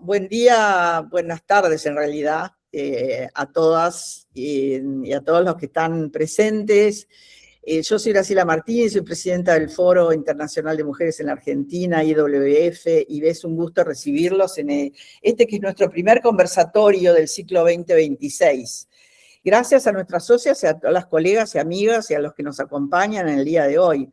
Buen día, buenas tardes en realidad, a todas y a todos los que están presentes. Yo soy Graciela Martínez, soy presidenta del Foro Internacional de Mujeres en la Argentina, IWF, y es un gusto recibirlos en este que es nuestro primer conversatorio del ciclo 2026. Gracias a nuestras socias, a todas las colegas y amigas y a los que nos acompañan en el día de hoy.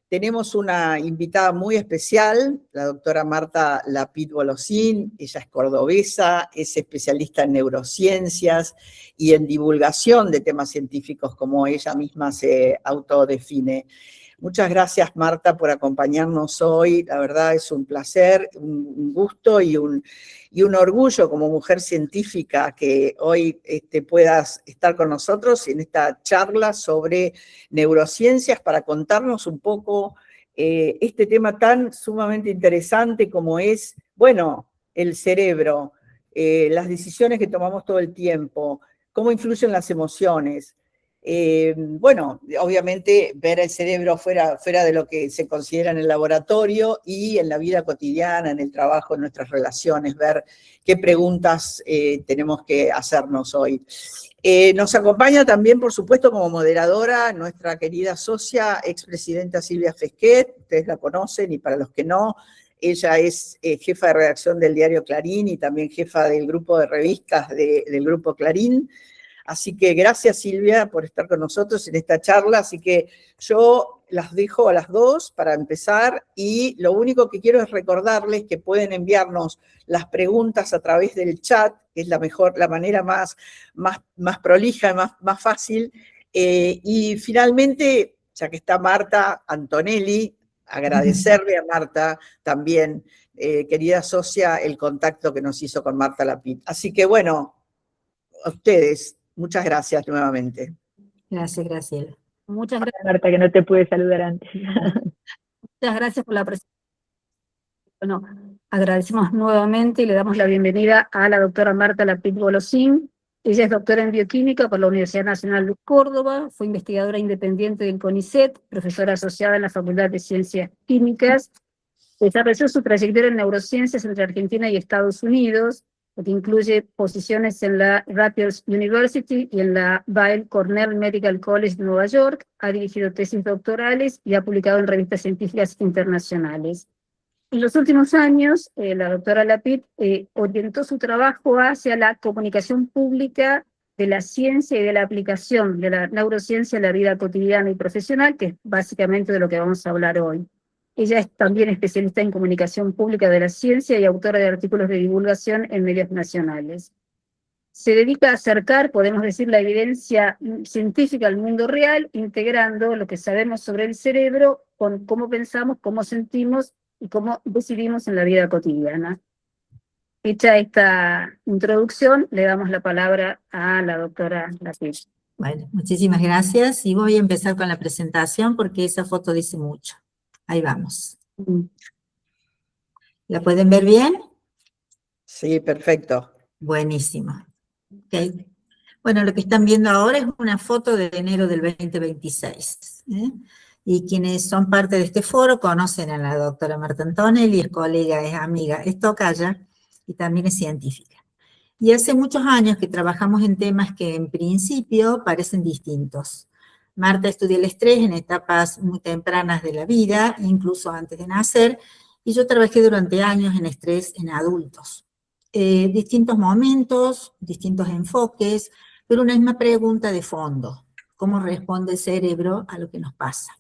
Tenemos una invitada muy especial, la doctora Marta Lapid Bolosín. Ella es cordobesa, es especialista en neurociencias y en divulgación de temas científicos, como ella misma se autodefine. Muchas gracias, Marta, por acompañarnos hoy. La verdad es un placer, un gusto y un orgullo como mujer científica que hoy puedas estar con nosotros en esta charla sobre neurociencias para contarnos un poco este tema tan sumamente interesante como es, bueno, el cerebro, las decisiones que tomamos todo el tiempo, cómo influyen las emociones. Bueno, obviamente ver el cerebro fuera de lo que se considera en el laboratorio y en la vida cotidiana, en el trabajo, en nuestras relaciones, ver qué preguntas tenemos que hacernos hoy. Nos acompaña también, por supuesto, como moderadora nuestra querida socia, expresidenta Silvia Fesquet. Ustedes la conocen, y para los que no, ella es jefa de redacción del diario Clarín y también jefa del grupo de revistas del grupo Clarín. Así que gracias, Silvia, por estar con nosotros en esta charla. Así que yo las dejo a las dos para empezar, y lo único que quiero es recordarles que pueden enviarnos las preguntas a través del chat, que es la manera más prolija, más fácil. Y finalmente, ya que está Marta Antonelli, agradecerle a Marta también, querida socia, el contacto que nos hizo con Marta Lapid. Así que bueno, a ustedes. Muchas gracias nuevamente. Gracias, Graciela. Muchas gracias, Marta, que no te pude saludar antes. Muchas gracias por la presentación. Bueno, agradecemos nuevamente y le damos la bienvenida a la doctora Marta Lapid Bolosín. Ella es doctora en bioquímica por la Universidad Nacional de Córdoba, fue investigadora independiente del CONICET, profesora asociada en la Facultad de Ciencias Químicas. Desarrolló su trayectoria en neurociencias entre Argentina y Estados Unidos, lo que incluye posiciones en la Rutgers University y en la Weill Cornell Medical College de Nueva York. Ha dirigido tesis doctorales y ha publicado en revistas científicas internacionales. En los últimos años, la doctora Lapid orientó su trabajo hacia la comunicación pública de la ciencia y de la aplicación de la neurociencia en la vida cotidiana y profesional, que es básicamente de lo que vamos a hablar hoy. Ella es también especialista en comunicación pública de la ciencia y autora de artículos de divulgación en medios nacionales. Se dedica a acercar, podemos decir, la evidencia científica al mundo real, integrando lo que sabemos sobre el cerebro con cómo pensamos, cómo sentimos y cómo decidimos en la vida cotidiana. Hecha esta introducción, le damos la palabra a la doctora Lapid. Bueno, muchísimas gracias, y voy a empezar con la presentación porque esa foto dice mucho. Ahí vamos. ¿La pueden ver bien? Sí, perfecto. Buenísimo. Okay. Bueno, lo que están viendo ahora es una foto de enero del 2026. Y quienes son parte de este foro conocen a la doctora Marta Antonelli, es colega, es amiga, es tocaya y también es científica. Y hace muchos años que trabajamos en temas que en principio parecen distintos. Marta estudia el estrés en etapas muy tempranas de la vida, incluso antes de nacer, y yo trabajé durante años en estrés en adultos. Distintos momentos, distintos enfoques, pero una misma pregunta de fondo: ¿cómo responde el cerebro a lo que nos pasa?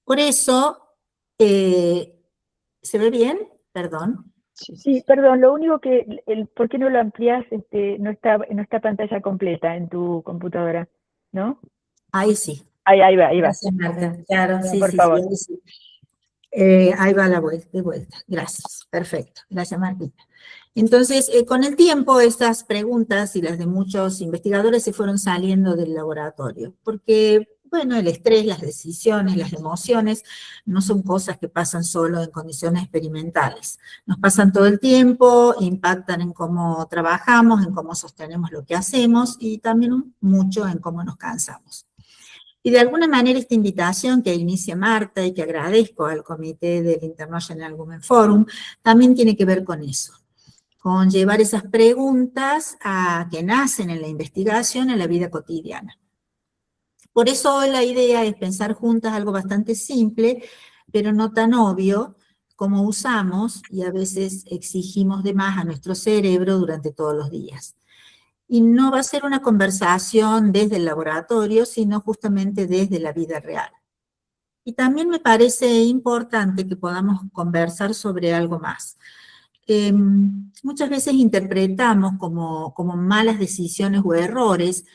Por eso, ¿se ve bien? Perdón. Sí, perdón, lo único que, ¿por qué no lo amplías? No está pantalla completa en tu computadora, ¿no? Ahí sí. Ahí va, ahí va. Gracias, Marta. Claro, sí, por sí, favor. sí. Ahí va de vuelta. Gracias. Perfecto. Gracias, Martita. Entonces, con el tiempo, estas preguntas y las de muchos investigadores se fueron saliendo del laboratorio, porque, bueno, el estrés, las decisiones, las emociones, no son cosas que pasan solo en condiciones experimentales. Nos pasan todo el tiempo, impactan en cómo trabajamos, en cómo sostenemos lo que hacemos y también mucho en cómo nos cansamos. Y de alguna manera esta invitación que inicia Marta y que agradezco al comité del International Women Forum, también tiene que ver con eso, con llevar esas preguntas que nacen en la investigación a la vida cotidiana. Por eso hoy la idea es pensar juntas algo bastante simple, pero no tan obvio, como usamos y a veces exigimos de más a nuestro cerebro durante todos los días. Y no va a ser una conversación desde el laboratorio, sino justamente desde la vida real. Y también me parece importante que podamos conversar sobre algo más. Muchas veces interpretamos como malas decisiones o errores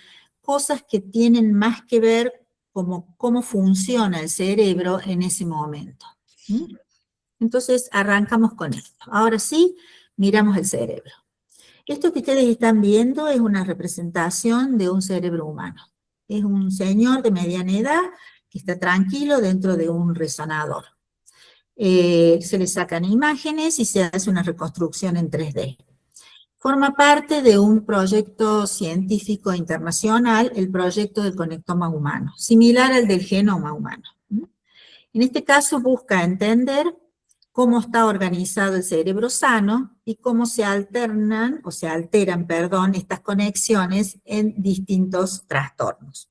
cosas que tienen más que ver como cómo funciona el cerebro en ese momento. Entonces arrancamos con esto. Ahora sí, miramos el cerebro. Esto que ustedes están viendo es una representación de un cerebro humano. Es un señor de mediana edad que está tranquilo dentro de un resonador. Se le sacan imágenes y se hace una reconstrucción en 3D. Forma parte de un proyecto científico internacional, el proyecto del conectoma humano, similar al del genoma humano. En este caso busca entender cómo está organizado el cerebro sano y cómo se alternan estas conexiones en distintos trastornos.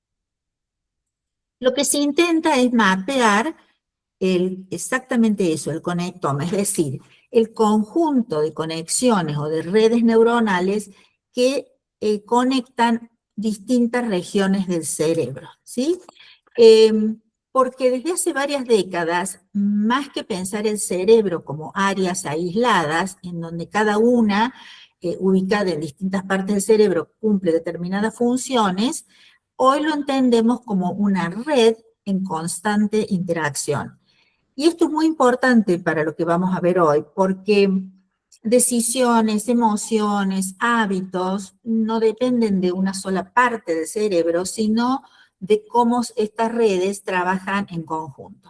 Lo que se intenta es mapear exactamente eso, el conectoma, es decir, el conjunto de conexiones o de redes neuronales que conectan distintas regiones del cerebro, ¿sí? Porque desde hace varias décadas, más que pensar el cerebro como áreas aisladas, en donde cada una, ubicada en distintas partes del cerebro, cumple determinadas funciones, hoy lo entendemos como una red en constante interacción. Y esto es muy importante para lo que vamos a ver hoy, porque decisiones, emociones, hábitos, no dependen de una sola parte del cerebro, sino de cómo estas redes trabajan en conjunto.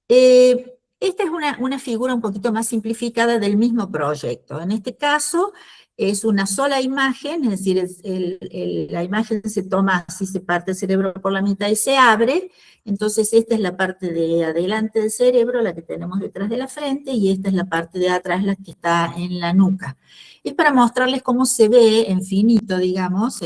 Esta es una figura un poquito más simplificada del mismo proyecto. En este caso es una sola imagen, es decir, la imagen se toma, así se parte el cerebro por la mitad y se abre. Entonces esta es la parte de adelante del cerebro, la que tenemos detrás de la frente, y esta es la parte de atrás, la que está en la nuca. Es para mostrarles cómo se ve en finito, digamos,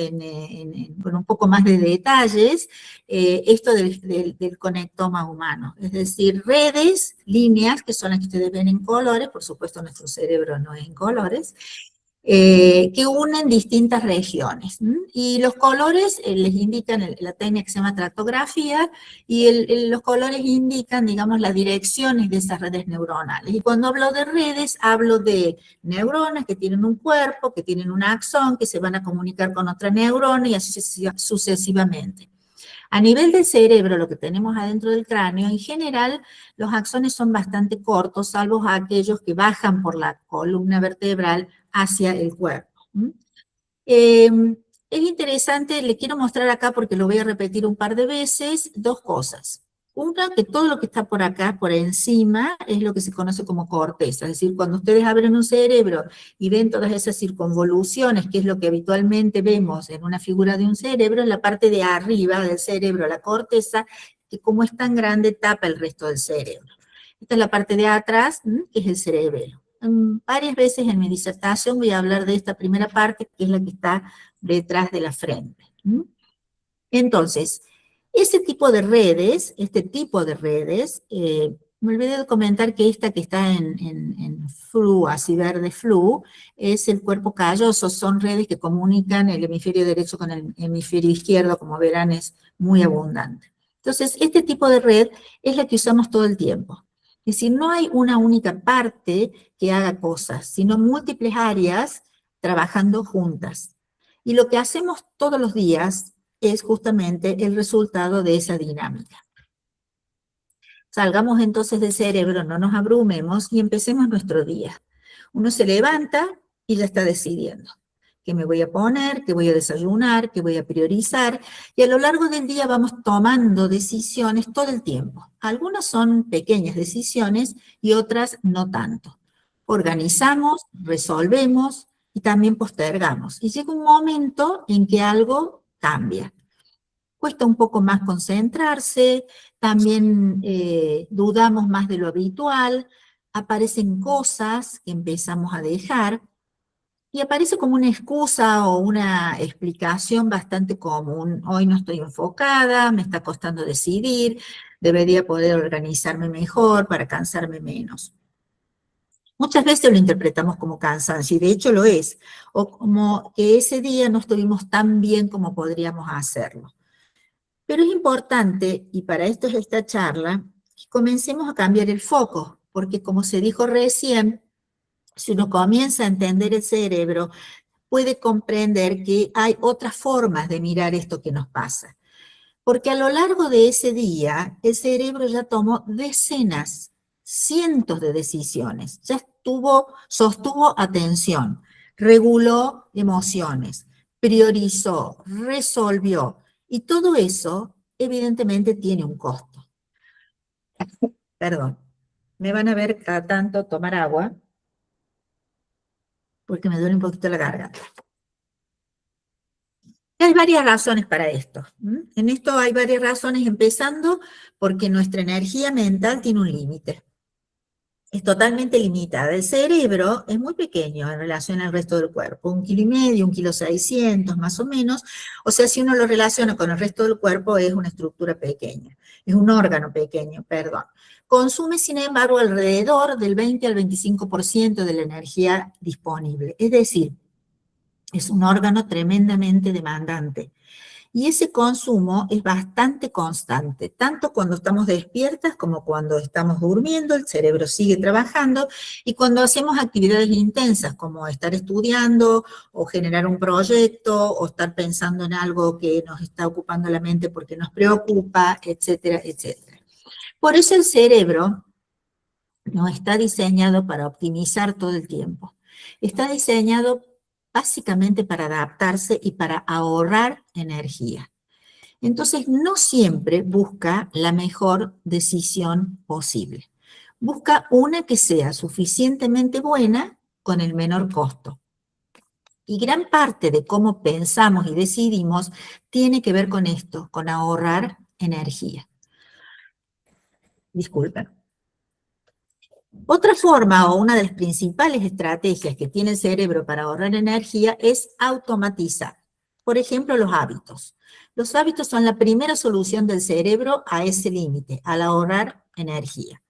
con un poco más de detalles, esto del conectoma humano. Es decir, redes, líneas, que son las que ustedes ven en colores, por supuesto nuestro cerebro no es en colores, que unen distintas regiones. Y los colores les indican la técnica que se llama tractografía, y los colores indican, digamos, las direcciones de esas redes neuronales. Y cuando hablo de redes, hablo de neuronas que tienen un cuerpo, que tienen un axón, que se van a comunicar con otra neurona y así sucesivamente. A nivel del cerebro, lo que tenemos adentro del cráneo, en general, los axones son bastante cortos, salvo aquellos que bajan por la columna vertebral hacia el cuerpo. Es interesante, le quiero mostrar acá, porque lo voy a repetir un par de veces, dos cosas. Una, que todo lo que está por acá, por encima, es lo que se conoce como corteza. Es decir, cuando ustedes abren un cerebro y ven todas esas circunvoluciones, que es lo que habitualmente vemos en una figura de un cerebro, en la parte de arriba del cerebro, la corteza, que como es tan grande, tapa el resto del cerebro. Esta es la parte de atrás, que es el cerebelo. Varias veces en mi disertación voy a hablar de esta primera parte, que es la que está detrás de la frente. Entonces, este tipo de redes, me olvidé de comentar que esta que está en flu, así verde flu, es el cuerpo calloso, son redes que comunican el hemisferio derecho con el hemisferio izquierdo, como verán es muy abundante. Entonces, este tipo de red es la que usamos todo el tiempo. Es decir, no hay una única parte que haga cosas, sino múltiples áreas trabajando juntas. Y lo que hacemos todos los días es justamente el resultado de esa dinámica. Salgamos entonces del cerebro, no nos abrumemos y empecemos nuestro día. Uno se levanta y ya está decidiendo qué me voy a poner, qué voy a desayunar, qué voy a priorizar, y a lo largo del día vamos tomando decisiones todo el tiempo. Algunas son pequeñas decisiones y otras no tanto. Organizamos, resolvemos y también postergamos. Y llega un momento en que algo cambia. cuesta un poco más concentrarse, también dudamos más de lo habitual, aparecen cosas que empezamos a dejar, y aparece como una excusa o una explicación bastante común. Hoy no estoy enfocada, me está costando decidir, debería poder organizarme mejor para cansarme menos. Muchas veces lo interpretamos como cansancio, y de hecho lo es, o como que ese día no estuvimos tan bien como podríamos hacerlo. Pero es importante, y para esto es esta charla, que comencemos a cambiar el foco, porque como se dijo recién, si uno comienza a entender el cerebro, puede comprender que hay otras formas de mirar esto que nos pasa. Porque a lo largo de ese día, el cerebro ya tomó decenas, cientos de decisiones, ya sostuvo atención, reguló emociones, priorizó, resolvió, y todo eso evidentemente tiene un costo. Perdón, me van a ver cada tanto tomar agua, porque me duele un poquito la garganta. Hay varias razones para esto. En esto hay varias razones, empezando porque nuestra energía mental tiene un límite. Es totalmente limitada. El cerebro es muy pequeño en relación al resto del cuerpo, 1,5 kilos, 1,6 kilos más o menos. O sea, si uno lo relaciona con el resto del cuerpo, es una estructura pequeña, es un órgano pequeño, perdón. Consume, sin embargo, alrededor del 20 al 25% de la energía disponible. Es decir, es un órgano tremendamente demandante. Y ese consumo es bastante constante, tanto cuando estamos despiertas como cuando estamos durmiendo, el cerebro sigue trabajando, y cuando hacemos actividades intensas como estar estudiando o generar un proyecto o estar pensando en algo que nos está ocupando la mente porque nos preocupa, etcétera, etcétera. Por eso el cerebro no está diseñado para optimizar todo el tiempo. Está diseñado básicamente para adaptarse y para ahorrar energía. Entonces, no siempre busca la mejor decisión posible. Busca una que sea suficientemente buena con el menor costo. Y gran parte de cómo pensamos y decidimos tiene que ver con esto, con ahorrar energía. Disculpen. Otra forma o una de las principales estrategias que tiene el cerebro para ahorrar energía es automatizar. Por ejemplo, los hábitos. Los hábitos son la primera solución del cerebro a ese límite, al ahorrar energía.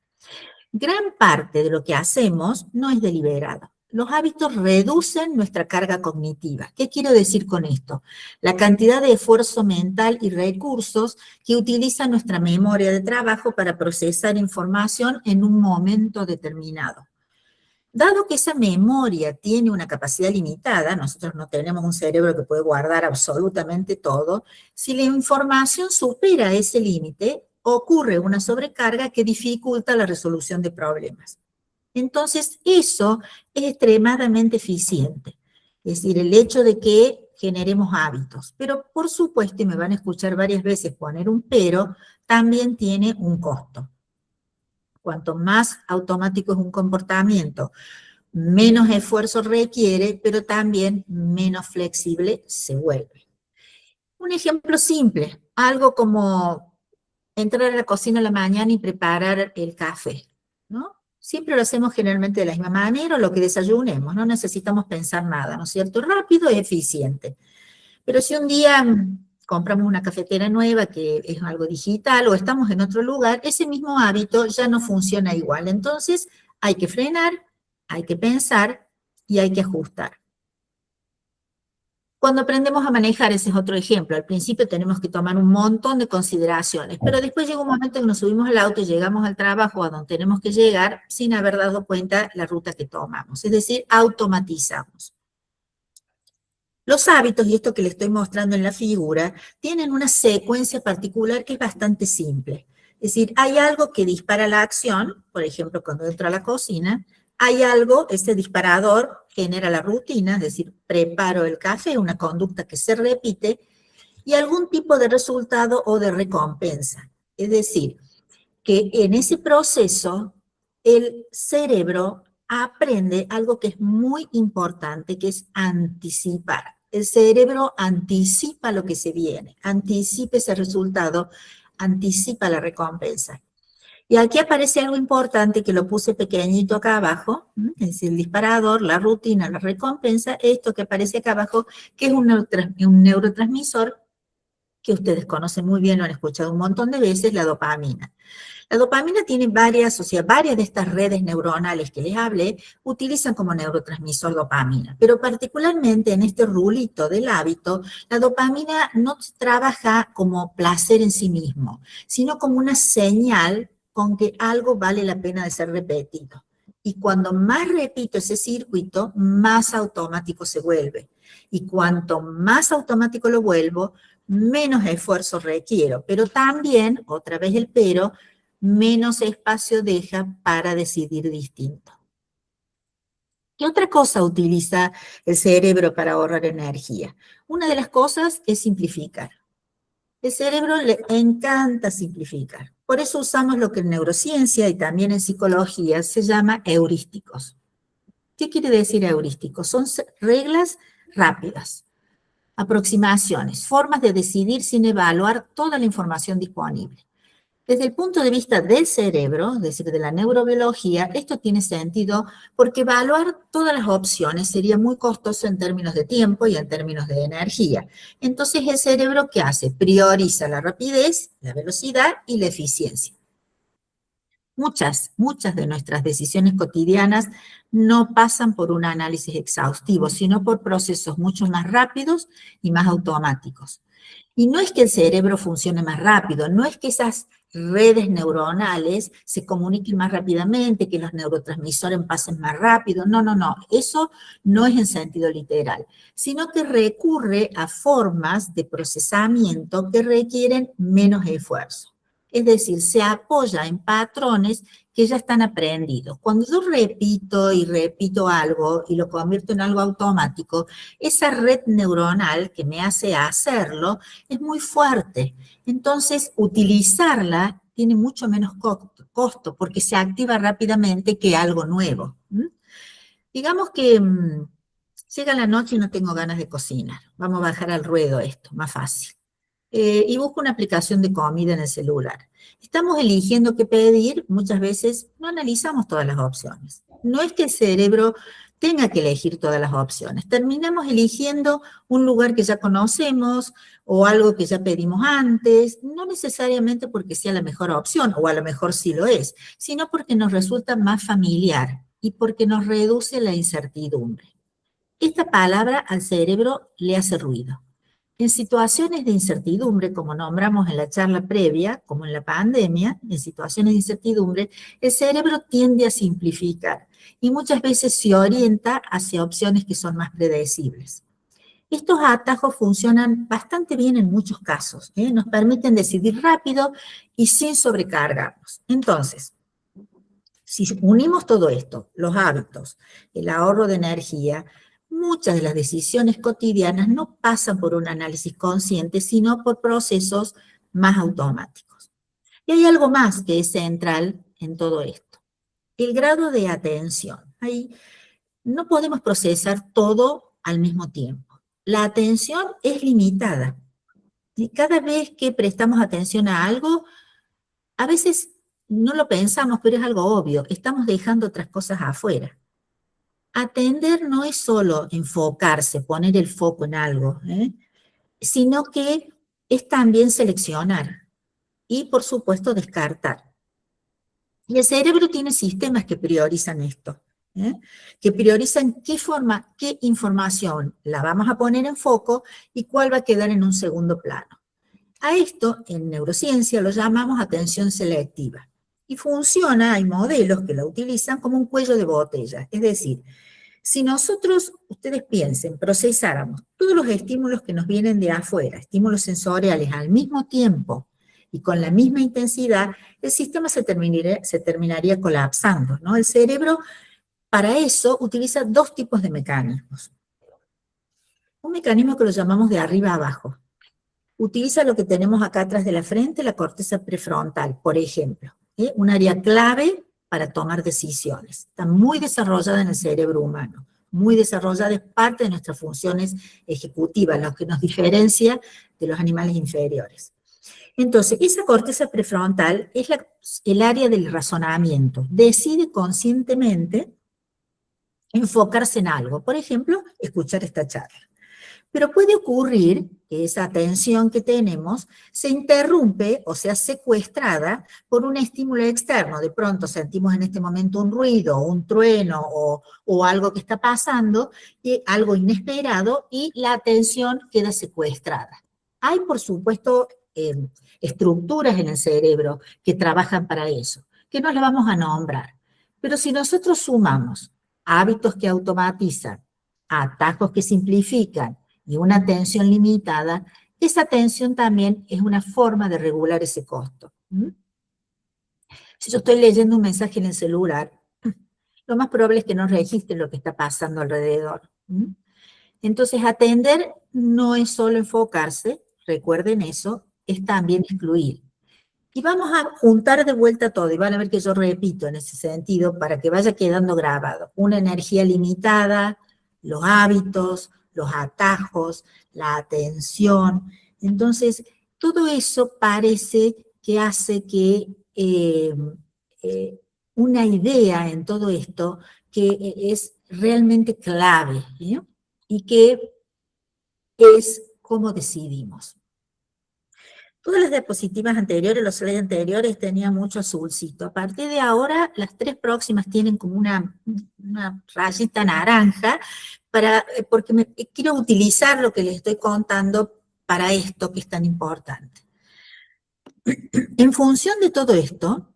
Gran parte de lo que hacemos no es deliberado. Los hábitos reducen nuestra carga cognitiva. ¿Qué quiero decir con esto? La cantidad de esfuerzo mental y recursos que utiliza nuestra memoria de trabajo para procesar información en un momento determinado. Dado que esa memoria tiene una capacidad limitada, nosotros no tenemos un cerebro que puede guardar absolutamente todo, si la información supera ese límite, ocurre una sobrecarga que dificulta la resolución de problemas. Entonces, eso es extremadamente eficiente. Es decir, el hecho de que generemos hábitos. Pero, por supuesto, y me van a escuchar varias veces poner un pero, también tiene un costo. Cuanto más automático es un comportamiento, menos esfuerzo requiere, pero también menos flexible se vuelve. Un ejemplo simple, algo como entrar a la cocina a la mañana y preparar el café, ¿no? Siempre lo hacemos generalmente de la misma manera, o lo que desayunemos, no necesitamos pensar nada, ¿no es cierto? Rápido y eficiente. Pero si un día compramos una cafetera nueva que es algo digital o estamos en otro lugar, ese mismo hábito ya no funciona igual. Entonces hay que frenar, hay que pensar y hay que ajustar. Cuando aprendemos a manejar, ese es otro ejemplo, al principio tenemos que tomar un montón de consideraciones, pero después llega un momento en que nos subimos al auto y llegamos al trabajo a donde tenemos que llegar sin haber dado cuenta la ruta que tomamos, es decir, automatizamos. Los hábitos, y esto que les estoy mostrando en la figura, tienen una secuencia particular que es bastante simple. Es decir, hay algo que dispara la acción, por ejemplo, cuando entro a la cocina, hay algo, ese disparador genera la rutina, es decir, preparo el café, una conducta que se repite, y algún tipo de resultado o de recompensa. Es decir, que en ese proceso el cerebro aprende algo que es muy importante, que es anticipar. El cerebro anticipa lo que se viene, anticipa ese resultado, anticipa la recompensa. Y aquí aparece algo importante que lo puse pequeñito acá abajo, es decir, el disparador, la rutina, la recompensa, esto que aparece acá abajo, que es un neurotransmisor que ustedes conocen muy bien, lo han escuchado un montón de veces, la dopamina. La dopamina tiene varias de estas redes neuronales que les hablé, utilizan como neurotransmisor dopamina, pero particularmente en este rulito del hábito, la dopamina no trabaja como placer en sí mismo, sino como una señal con que algo vale la pena de ser repetido. Y cuando más repito ese circuito, más automático se vuelve. Y cuanto más automático lo vuelvo, menos esfuerzo requiero. Pero también, otra vez el pero, menos espacio deja para decidir distinto. ¿Qué otra cosa utiliza el cerebro para ahorrar energía? Una de las cosas es simplificar. El cerebro le encanta simplificar. Por eso usamos lo que en neurociencia y también en psicología se llama heurísticos. ¿Qué quiere decir heurísticos? Son reglas rápidas, aproximaciones, formas de decidir sin evaluar toda la información disponible. Desde el punto de vista del cerebro, es decir, de la neurobiología, esto tiene sentido porque evaluar todas las opciones sería muy costoso en términos de tiempo y en términos de energía. Entonces, ¿el cerebro qué hace? Prioriza la rapidez, la velocidad y la eficiencia. Muchas de nuestras decisiones cotidianas no pasan por un análisis exhaustivo, sino por procesos mucho más rápidos y más automáticos. Y no es que el cerebro funcione más rápido, no es que esas redes neuronales se comuniquen más rápidamente, que los neurotransmisores pasen más rápido, no, eso no es en sentido literal, sino que recurre a formas de procesamiento que requieren menos esfuerzo. Es decir, se apoya en patrones que ya están aprendidos. Cuando yo repito y repito algo y lo convierto en algo automático, esa red neuronal que me hace hacerlo es muy fuerte. Entonces, utilizarla tiene mucho menos costo porque se activa rápidamente que algo nuevo. Digamos que llega la noche y no tengo ganas de cocinar. Vamos a bajar al ruedo esto, más fácil. Y busco una aplicación de comida en el celular. Estamos eligiendo qué pedir, muchas veces no analizamos todas las opciones. No es que el cerebro tenga que elegir todas las opciones. Terminamos eligiendo un lugar que ya conocemos o algo que ya pedimos antes, no necesariamente porque sea la mejor opción, o a lo mejor sí lo es, sino porque nos resulta más familiar y porque nos reduce la incertidumbre. Esta palabra al cerebro le hace ruido. En situaciones de incertidumbre, como nombramos en la charla previa, como en la pandemia, en situaciones de incertidumbre, el cerebro tiende a simplificar y muchas veces se orienta hacia opciones que son más predecibles. Estos atajos funcionan bastante bien en muchos casos, nos permiten decidir rápido y sin sobrecargarnos. Entonces, si unimos todo esto, los hábitos, el ahorro de energía, muchas de las decisiones cotidianas no pasan por un análisis consciente, sino por procesos más automáticos. Y hay algo más que es central en todo esto, el grado de atención. Ahí no podemos procesar todo al mismo tiempo. La atención es limitada. Y cada vez que prestamos atención a algo, a veces no lo pensamos, pero es algo obvio, estamos dejando otras cosas afuera. Atender no es solo enfocarse, poner el foco en algo, sino que es también seleccionar y, por supuesto, descartar. Y el cerebro tiene sistemas que priorizan esto, que priorizan qué información la vamos a poner en foco y cuál va a quedar en un segundo plano. A esto, en neurociencia, lo llamamos atención selectiva. Y funciona, hay modelos que lo utilizan como un cuello de botella, es decir, si nosotros, ustedes piensen, procesáramos todos los estímulos que nos vienen de afuera, estímulos sensoriales al mismo tiempo y con la misma intensidad, el sistema se terminaría colapsando, ¿no? El cerebro, para eso, utiliza dos tipos de mecanismos. Un mecanismo que lo llamamos de arriba a abajo. Utiliza lo que tenemos acá atrás de la frente, la corteza prefrontal, por ejemplo, un área clave para tomar decisiones. Está muy desarrollada en el cerebro humano, muy desarrollada, es parte de nuestras funciones ejecutivas, lo que nos diferencia de los animales inferiores. Entonces, esa corteza prefrontal es el área del razonamiento. Decide conscientemente enfocarse en algo. Por ejemplo, escuchar esta charla. Pero puede ocurrir que esa atención que tenemos se interrumpe o sea secuestrada por un estímulo externo. De pronto sentimos en este momento un ruido, un trueno o algo que está pasando, algo inesperado, y la atención queda secuestrada. Hay, por supuesto, estructuras en el cerebro que trabajan para eso, que no las vamos a nombrar. Pero si nosotros sumamos hábitos que automatizan, atajos que simplifican, y una atención limitada, esa atención también es una forma de regular ese costo. Si yo estoy leyendo un mensaje en el celular, lo más probable es que no registre lo que está pasando alrededor. Entonces, atender no es solo enfocarse, recuerden eso, es también excluir. Y vamos a juntar de vuelta todo, y van a ver que yo repito en ese sentido para que vaya quedando grabado. Una energía limitada, los hábitos, los atajos, la atención. Entonces, todo eso parece que hace que una idea en todo esto que es realmente clave, ¿sí? Y que es cómo decidimos. Todas las diapositivas anteriores, los slides anteriores tenían mucho azulcito. A partir de ahora, las 3 próximas tienen como una rayita naranja, porque quiero utilizar lo que les estoy contando para esto que es tan importante. En función de todo esto,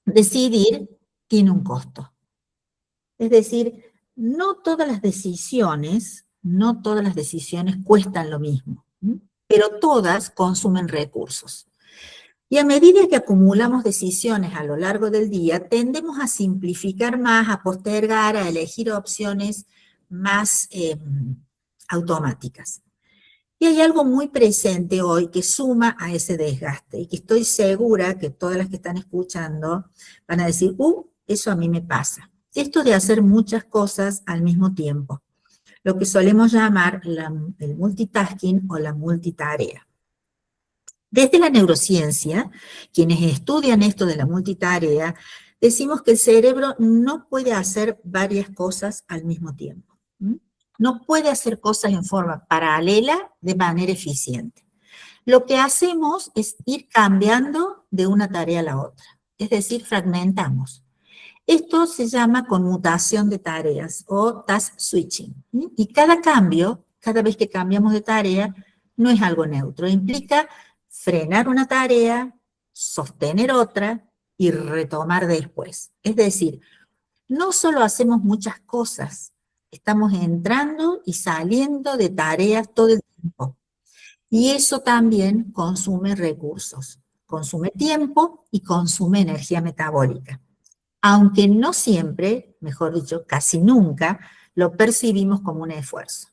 decidir tiene un costo. Es decir, no todas las decisiones cuestan lo mismo, pero todas consumen recursos. Y a medida que acumulamos decisiones a lo largo del día, tendemos a simplificar más, a postergar, a elegir opciones más automáticas. Y hay algo muy presente hoy que suma a ese desgaste, y que estoy segura que todas las que están escuchando van a decir, eso a mí me pasa. Esto de hacer muchas cosas al mismo tiempo, lo que solemos llamar el multitasking o la multitarea. Desde la neurociencia, quienes estudian esto de la multitarea, decimos que el cerebro no puede hacer varias cosas al mismo tiempo. No puede hacer cosas en forma paralela de manera eficiente. Lo que hacemos es ir cambiando de una tarea a la otra, es decir, fragmentamos. Esto se llama conmutación de tareas o task switching. Y cada cambio, cada vez que cambiamos de tarea, no es algo neutro. Implica frenar una tarea, sostener otra y retomar después. Es decir, no solo hacemos muchas cosas, estamos entrando y saliendo de tareas todo el tiempo. Y eso también consume recursos, consume tiempo y consume energía metabólica. Aunque no siempre, mejor dicho, casi nunca, lo percibimos como un esfuerzo.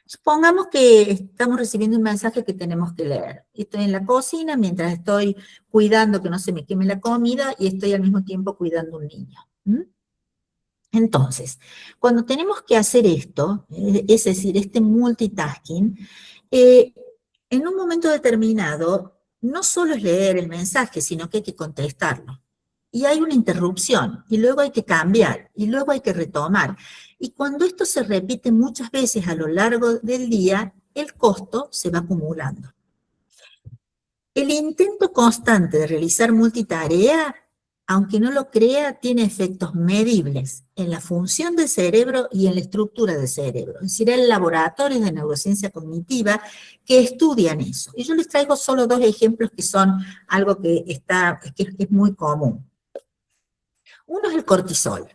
Supongamos que estamos recibiendo un mensaje que tenemos que leer. Estoy en la cocina mientras estoy cuidando que no se me queme la comida y estoy al mismo tiempo cuidando a un niño. Entonces, cuando tenemos que hacer esto, es decir, este multitasking, en un momento determinado, no solo es leer el mensaje, sino que hay que contestarlo. Y hay una interrupción, y luego hay que cambiar, y luego hay que retomar. Y cuando esto se repite muchas veces a lo largo del día, el costo se va acumulando. El intento constante de realizar multitarea, aunque no lo crea, tiene efectos medibles en la función del cerebro y en la estructura del cerebro. Es decir, hay laboratorios de neurociencia cognitiva que estudian eso. Y yo les traigo solo 2 ejemplos que son algo que es muy común. Uno es el cortisol.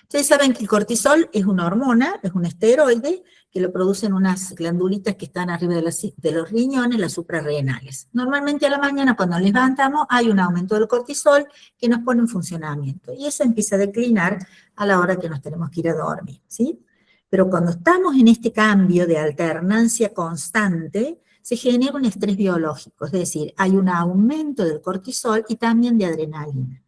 Ustedes saben que el cortisol es una hormona, es un esteroide, que lo producen unas glandulitas que están arriba de los riñones, las suprarrenales. Normalmente a la mañana cuando nos levantamos hay un aumento del cortisol que nos pone en funcionamiento. Y eso empieza a declinar a la hora que nos tenemos que ir a dormir, ¿sí? Pero cuando estamos en este cambio de alternancia constante, se genera un estrés biológico, es decir, hay un aumento del cortisol y también de adrenalina.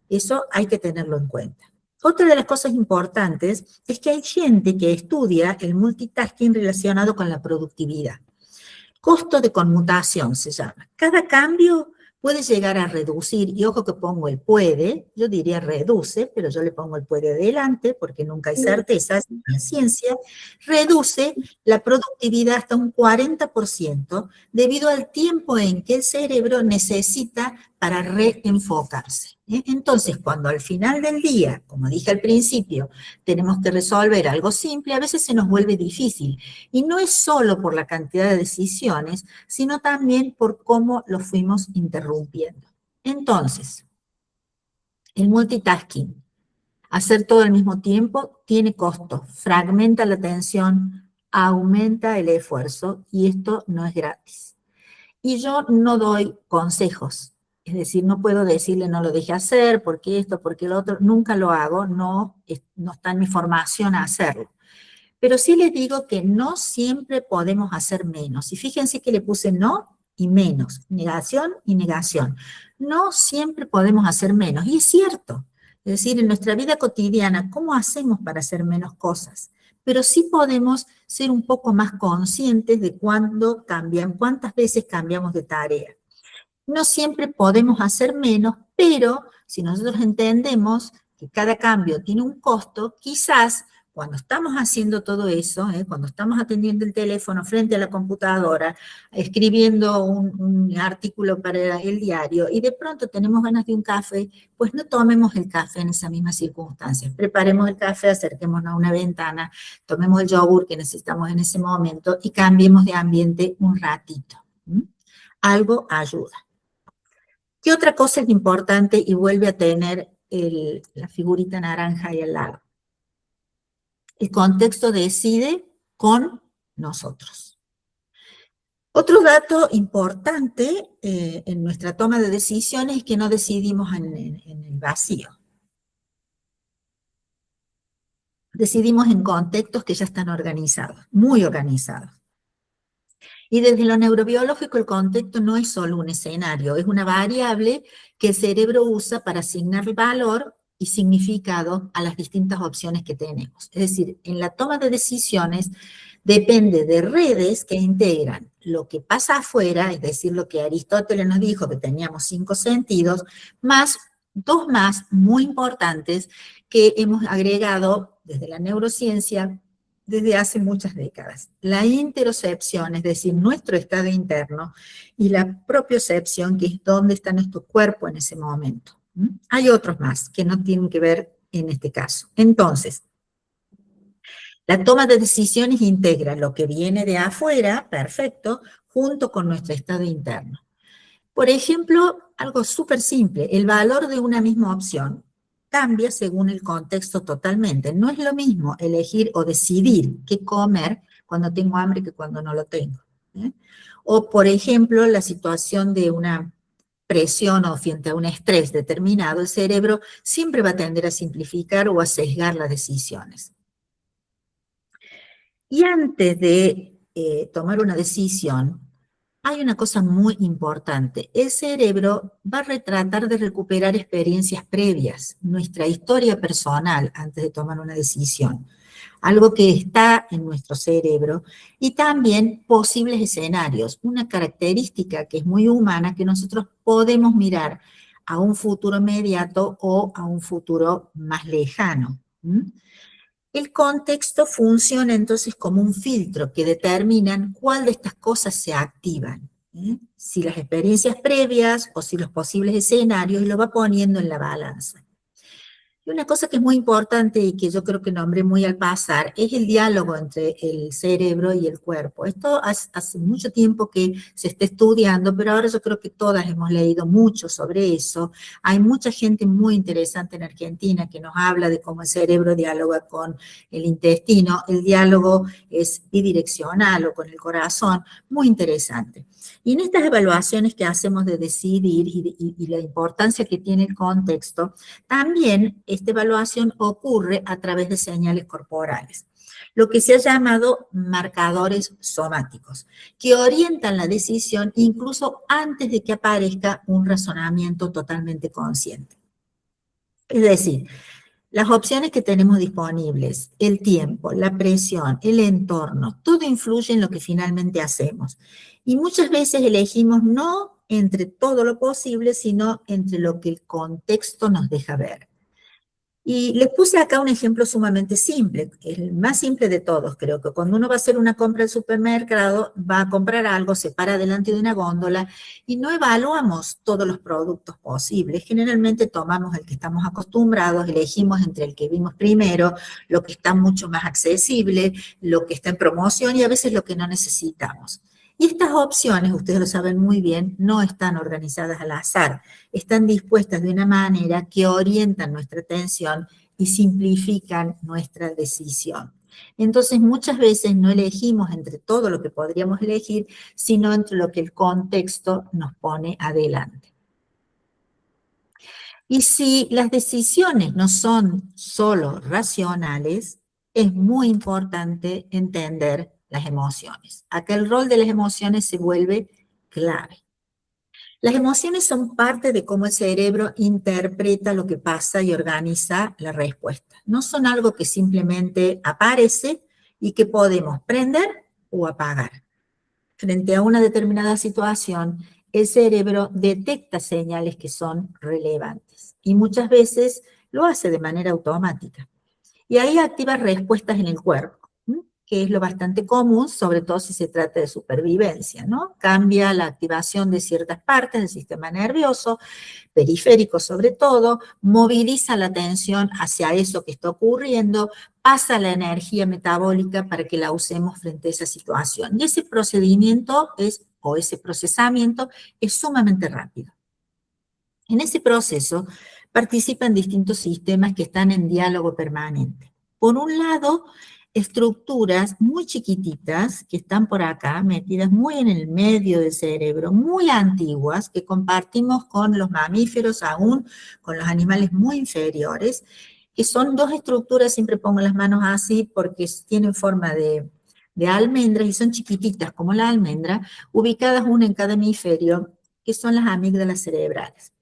Eso hay que tenerlo en cuenta. Otra de las cosas importantes es que hay gente que estudia el multitasking relacionado con la productividad. Costo de conmutación se llama. Cada cambio puede llegar a reducir, y ojo que pongo el puede, yo diría reduce, pero yo le pongo el puede adelante porque nunca hay certezas en la ciencia, reduce la productividad hasta un 40% debido al tiempo en que el cerebro necesita para reenfocarse. Entonces, cuando al final del día, como dije al principio, tenemos que resolver algo simple, a veces se nos vuelve difícil. Y no es solo por la cantidad de decisiones, sino también por cómo lo fuimos interrumpiendo. Entonces, el multitasking, hacer todo al mismo tiempo, tiene costo, fragmenta la atención, aumenta el esfuerzo, y esto no es gratis. Y yo no doy consejos, es decir, no puedo decirle no lo deje hacer, porque esto, porque lo otro, nunca lo hago, no está en mi formación a hacerlo. Pero sí les digo que no siempre podemos hacer menos. Y fíjense que le puse no y menos, negación y negación. No siempre podemos hacer menos, y es cierto. Es decir, en nuestra vida cotidiana, ¿cómo hacemos para hacer menos cosas? Pero sí podemos ser un poco más conscientes de cuándo cambian, cuántas veces cambiamos de tarea. No siempre podemos hacer menos, pero si nosotros entendemos que cada cambio tiene un costo, quizás cuando estamos haciendo todo eso, cuando estamos atendiendo el teléfono frente a la computadora, escribiendo un artículo para el diario, y de pronto tenemos ganas de un café, pues no tomemos el café en esas mismas circunstancias. Preparemos el café, acerquémonos a una ventana, tomemos el yogur que necesitamos en ese momento y cambiemos de ambiente un ratito. Algo ayuda. ¿Qué otra cosa es importante y vuelve a tener la figurita naranja ahí al lado? El contexto decide con nosotros. Otro dato importante en nuestra toma de decisiones es que no decidimos en el vacío. Decidimos en contextos que ya están organizados, muy organizados. Y desde lo neurobiológico el contexto no es solo un escenario, es una variable que el cerebro usa para asignar valor y significado a las distintas opciones que tenemos. Es decir, en la toma de decisiones depende de redes que integran lo que pasa afuera, es decir, lo que Aristóteles nos dijo que teníamos 5 sentidos, más 2 más muy importantes que hemos agregado desde la neurociencia desde hace muchas décadas. La interocepción, es decir, nuestro estado interno, y la propiocepción, que es dónde está nuestro cuerpo en ese momento. Hay otros más que no tienen que ver en este caso. Entonces, la toma de decisiones integra lo que viene de afuera, perfecto, junto con nuestro estado interno. Por ejemplo, algo súper simple, el valor de una misma opción cambia según el contexto totalmente. No es lo mismo elegir o decidir qué comer cuando tengo hambre que cuando no lo tengo. O, por ejemplo, la situación de una presión o frente a un estrés determinado, el cerebro siempre va a tender a simplificar o a sesgar las decisiones. Y antes de tomar una decisión, hay una cosa muy importante. El cerebro va a tratar de recuperar experiencias previas, nuestra historia personal antes de tomar una decisión. Algo que está en nuestro cerebro, y también posibles escenarios. Una característica que es muy humana, que nosotros podemos mirar a un futuro inmediato o a un futuro más lejano. El contexto funciona entonces como un filtro que determina cuál de estas cosas se activan. Si las experiencias previas o si los posibles escenarios, y lo va poniendo en la balanza. Y una cosa que es muy importante y que yo creo que nombré muy al pasar es el diálogo entre el cerebro y el cuerpo. Esto hace mucho tiempo que se está estudiando, pero ahora yo creo que todas hemos leído mucho sobre eso. Hay mucha gente muy interesante en Argentina que nos habla de cómo el cerebro dialoga con el intestino. El diálogo es bidireccional o con el corazón, muy interesante. Y en estas evaluaciones que hacemos de decidir y la importancia que tiene el contexto, también esta evaluación ocurre a través de señales corporales, lo que se ha llamado marcadores somáticos, que orientan la decisión incluso antes de que aparezca un razonamiento totalmente consciente. Es decir, las opciones que tenemos disponibles, el tiempo, la presión, el entorno, todo influye en lo que finalmente hacemos. Y muchas veces elegimos no entre todo lo posible, sino entre lo que el contexto nos deja ver. Y les puse acá un ejemplo sumamente simple, el más simple de todos. Creo que cuando uno va a hacer una compra al supermercado, va a comprar algo, se para delante de una góndola y no evaluamos todos los productos posibles. Generalmente tomamos el que estamos acostumbrados, elegimos entre el que vimos primero, lo que está mucho más accesible, lo que está en promoción y a veces lo que no necesitamos. Y estas opciones, ustedes lo saben muy bien, no están organizadas al azar, están dispuestas de una manera que orientan nuestra atención y simplifican nuestra decisión. Entonces, muchas veces no elegimos entre todo lo que podríamos elegir, sino entre lo que el contexto nos pone adelante. Y si las decisiones no son solo racionales, es muy importante entender las emociones. Acá el rol de las emociones se vuelve clave. Las emociones son parte de cómo el cerebro interpreta lo que pasa y organiza la respuesta. No son algo que simplemente aparece y que podemos prender o apagar. Frente a una determinada situación, el cerebro detecta señales que son relevantes y muchas veces lo hace de manera automática. Y ahí activa respuestas en el cuerpo, que es lo bastante común, sobre todo si se trata de supervivencia, ¿no? Cambia la activación de ciertas partes del sistema nervioso, periférico sobre todo, moviliza la atención hacia eso que está ocurriendo, pasa la energía metabólica para que la usemos frente a esa situación. Y ese procedimiento o ese procesamiento es sumamente rápido. En ese proceso participan distintos sistemas que están en diálogo permanente. Por un lado, estructuras muy chiquititas que están por acá, metidas muy en el medio del cerebro, muy antiguas, que compartimos con los mamíferos, aún con los animales muy inferiores, que son dos estructuras, siempre pongo las manos así porque tienen forma de almendras y son chiquititas como la almendra, ubicadas una en cada hemisferio, que son las amígdalas cerebrales.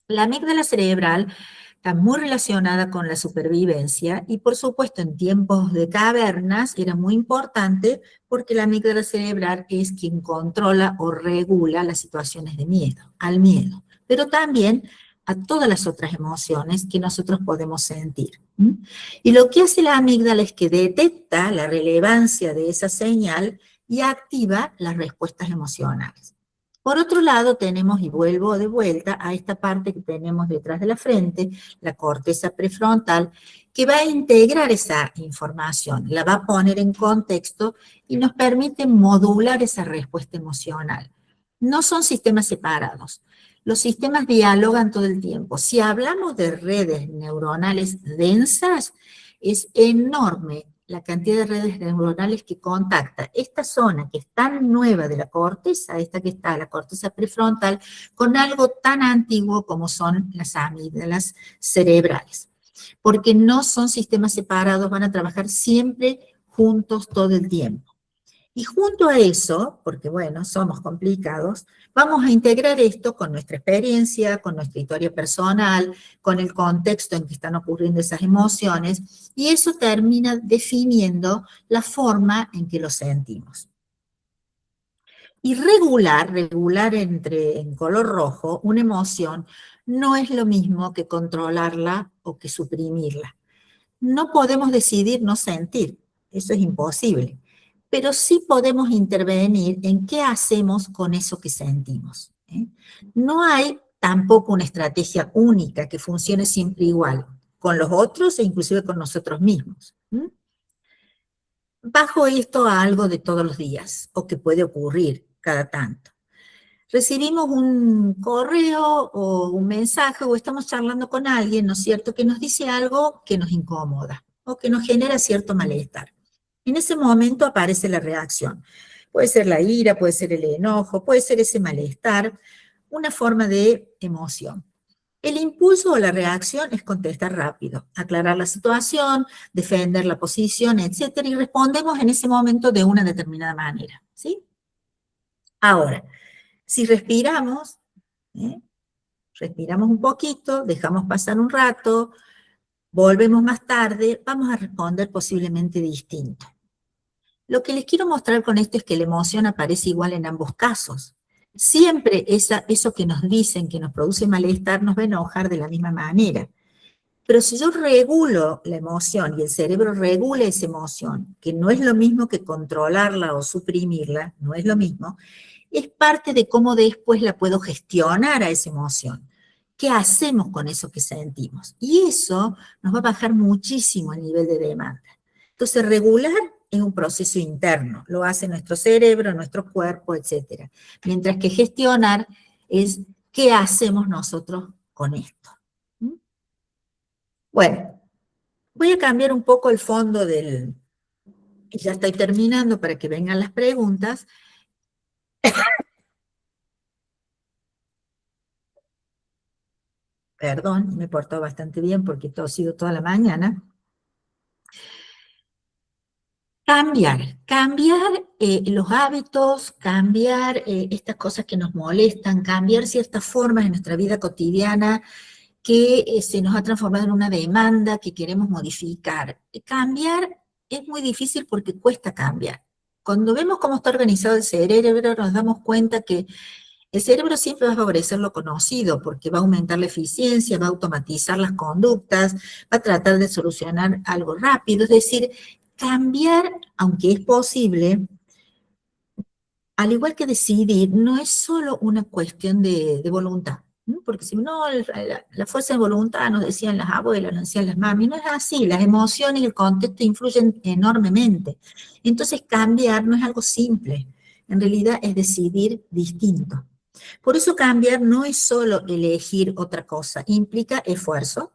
La amígdala cerebral está muy relacionada con la supervivencia y por supuesto en tiempos de cavernas era muy importante porque la amígdala cerebral es quien controla o regula las situaciones de miedo, al miedo, pero también a todas las otras emociones que nosotros podemos sentir. Y lo que hace la amígdala es que detecta la relevancia de esa señal y activa las respuestas emocionales. Por otro lado, tenemos, y vuelvo de vuelta a esta parte que tenemos detrás de la frente, la corteza prefrontal, que va a integrar esa información, la va a poner en contexto y nos permite modular esa respuesta emocional. No son sistemas separados. Los sistemas dialogan todo el tiempo. Si hablamos de redes neuronales densas, es enorme la cantidad de redes neuronales que contacta esta zona que es tan nueva de la corteza, esta que está la corteza prefrontal, con algo tan antiguo como son las amígdalas cerebrales. Porque no son sistemas separados, van a trabajar siempre juntos todo el tiempo. Y junto a eso, porque bueno, somos complicados, vamos a integrar esto con nuestra experiencia, con nuestra historia personal, con el contexto en que están ocurriendo esas emociones, y eso termina definiendo la forma en que lo sentimos. Y regular en color rojo, una emoción, no es lo mismo que controlarla o que suprimirla. No podemos decidir no sentir, eso es imposible. Pero sí podemos intervenir en qué hacemos con eso que sentimos. No hay tampoco una estrategia única que funcione siempre igual, con los otros e inclusive con nosotros mismos. Bajo esto a algo de todos los días, o que puede ocurrir cada tanto. Recibimos un correo o un mensaje, o estamos charlando con alguien, ¿no es cierto?, que nos dice algo que nos incomoda, o que nos genera cierto malestar. En ese momento aparece la reacción. Puede ser la ira, puede ser el enojo, puede ser ese malestar, una forma de emoción. El impulso o la reacción es contestar rápido, aclarar la situación, defender la posición, etcétera, y respondemos en ese momento de una determinada manera, ¿sí? Ahora, si respiramos, respiramos un poquito, dejamos pasar un rato, volvemos más tarde, vamos a responder posiblemente distinto. Lo que les quiero mostrar con esto es que la emoción aparece igual en ambos casos. Siempre eso que nos dicen, que nos produce malestar, nos va a enojar de la misma manera. Pero si yo regulo la emoción y el cerebro regula esa emoción, que no es lo mismo que controlarla o suprimirla, no es lo mismo, es parte de cómo después la puedo gestionar a esa emoción. ¿Qué hacemos con eso que sentimos? Y eso nos va a bajar muchísimo el nivel de demanda. Entonces, regular es un proceso interno, lo hace nuestro cerebro, nuestro cuerpo, etc. Mientras que gestionar es qué hacemos nosotros con esto. Bueno, voy a cambiar un poco el fondo del... Ya estoy terminando para que vengan las preguntas. Perdón, me he portado bastante bien porque he tosido toda la mañana. Cambiar los hábitos, cambiar estas cosas que nos molestan, cambiar ciertas formas en nuestra vida cotidiana que se nos ha transformado en una demanda que queremos modificar. Cambiar es muy difícil porque cuesta cambiar. Cuando vemos cómo está organizado el cerebro, nos damos cuenta que el cerebro siempre va a favorecer lo conocido porque va a aumentar la eficiencia, va a automatizar las conductas, va a tratar de solucionar algo rápido. Es decir, cambiar, aunque es posible, al igual que decidir, no es solo una cuestión de voluntad. ¿No? Porque si no, la fuerza de voluntad, nos decían las abuelas, nos decían las mami, no es así, las emociones y el contexto influyen enormemente. Entonces cambiar no es algo simple, en realidad es decidir distinto. Por eso cambiar no es solo elegir otra cosa, implica esfuerzo,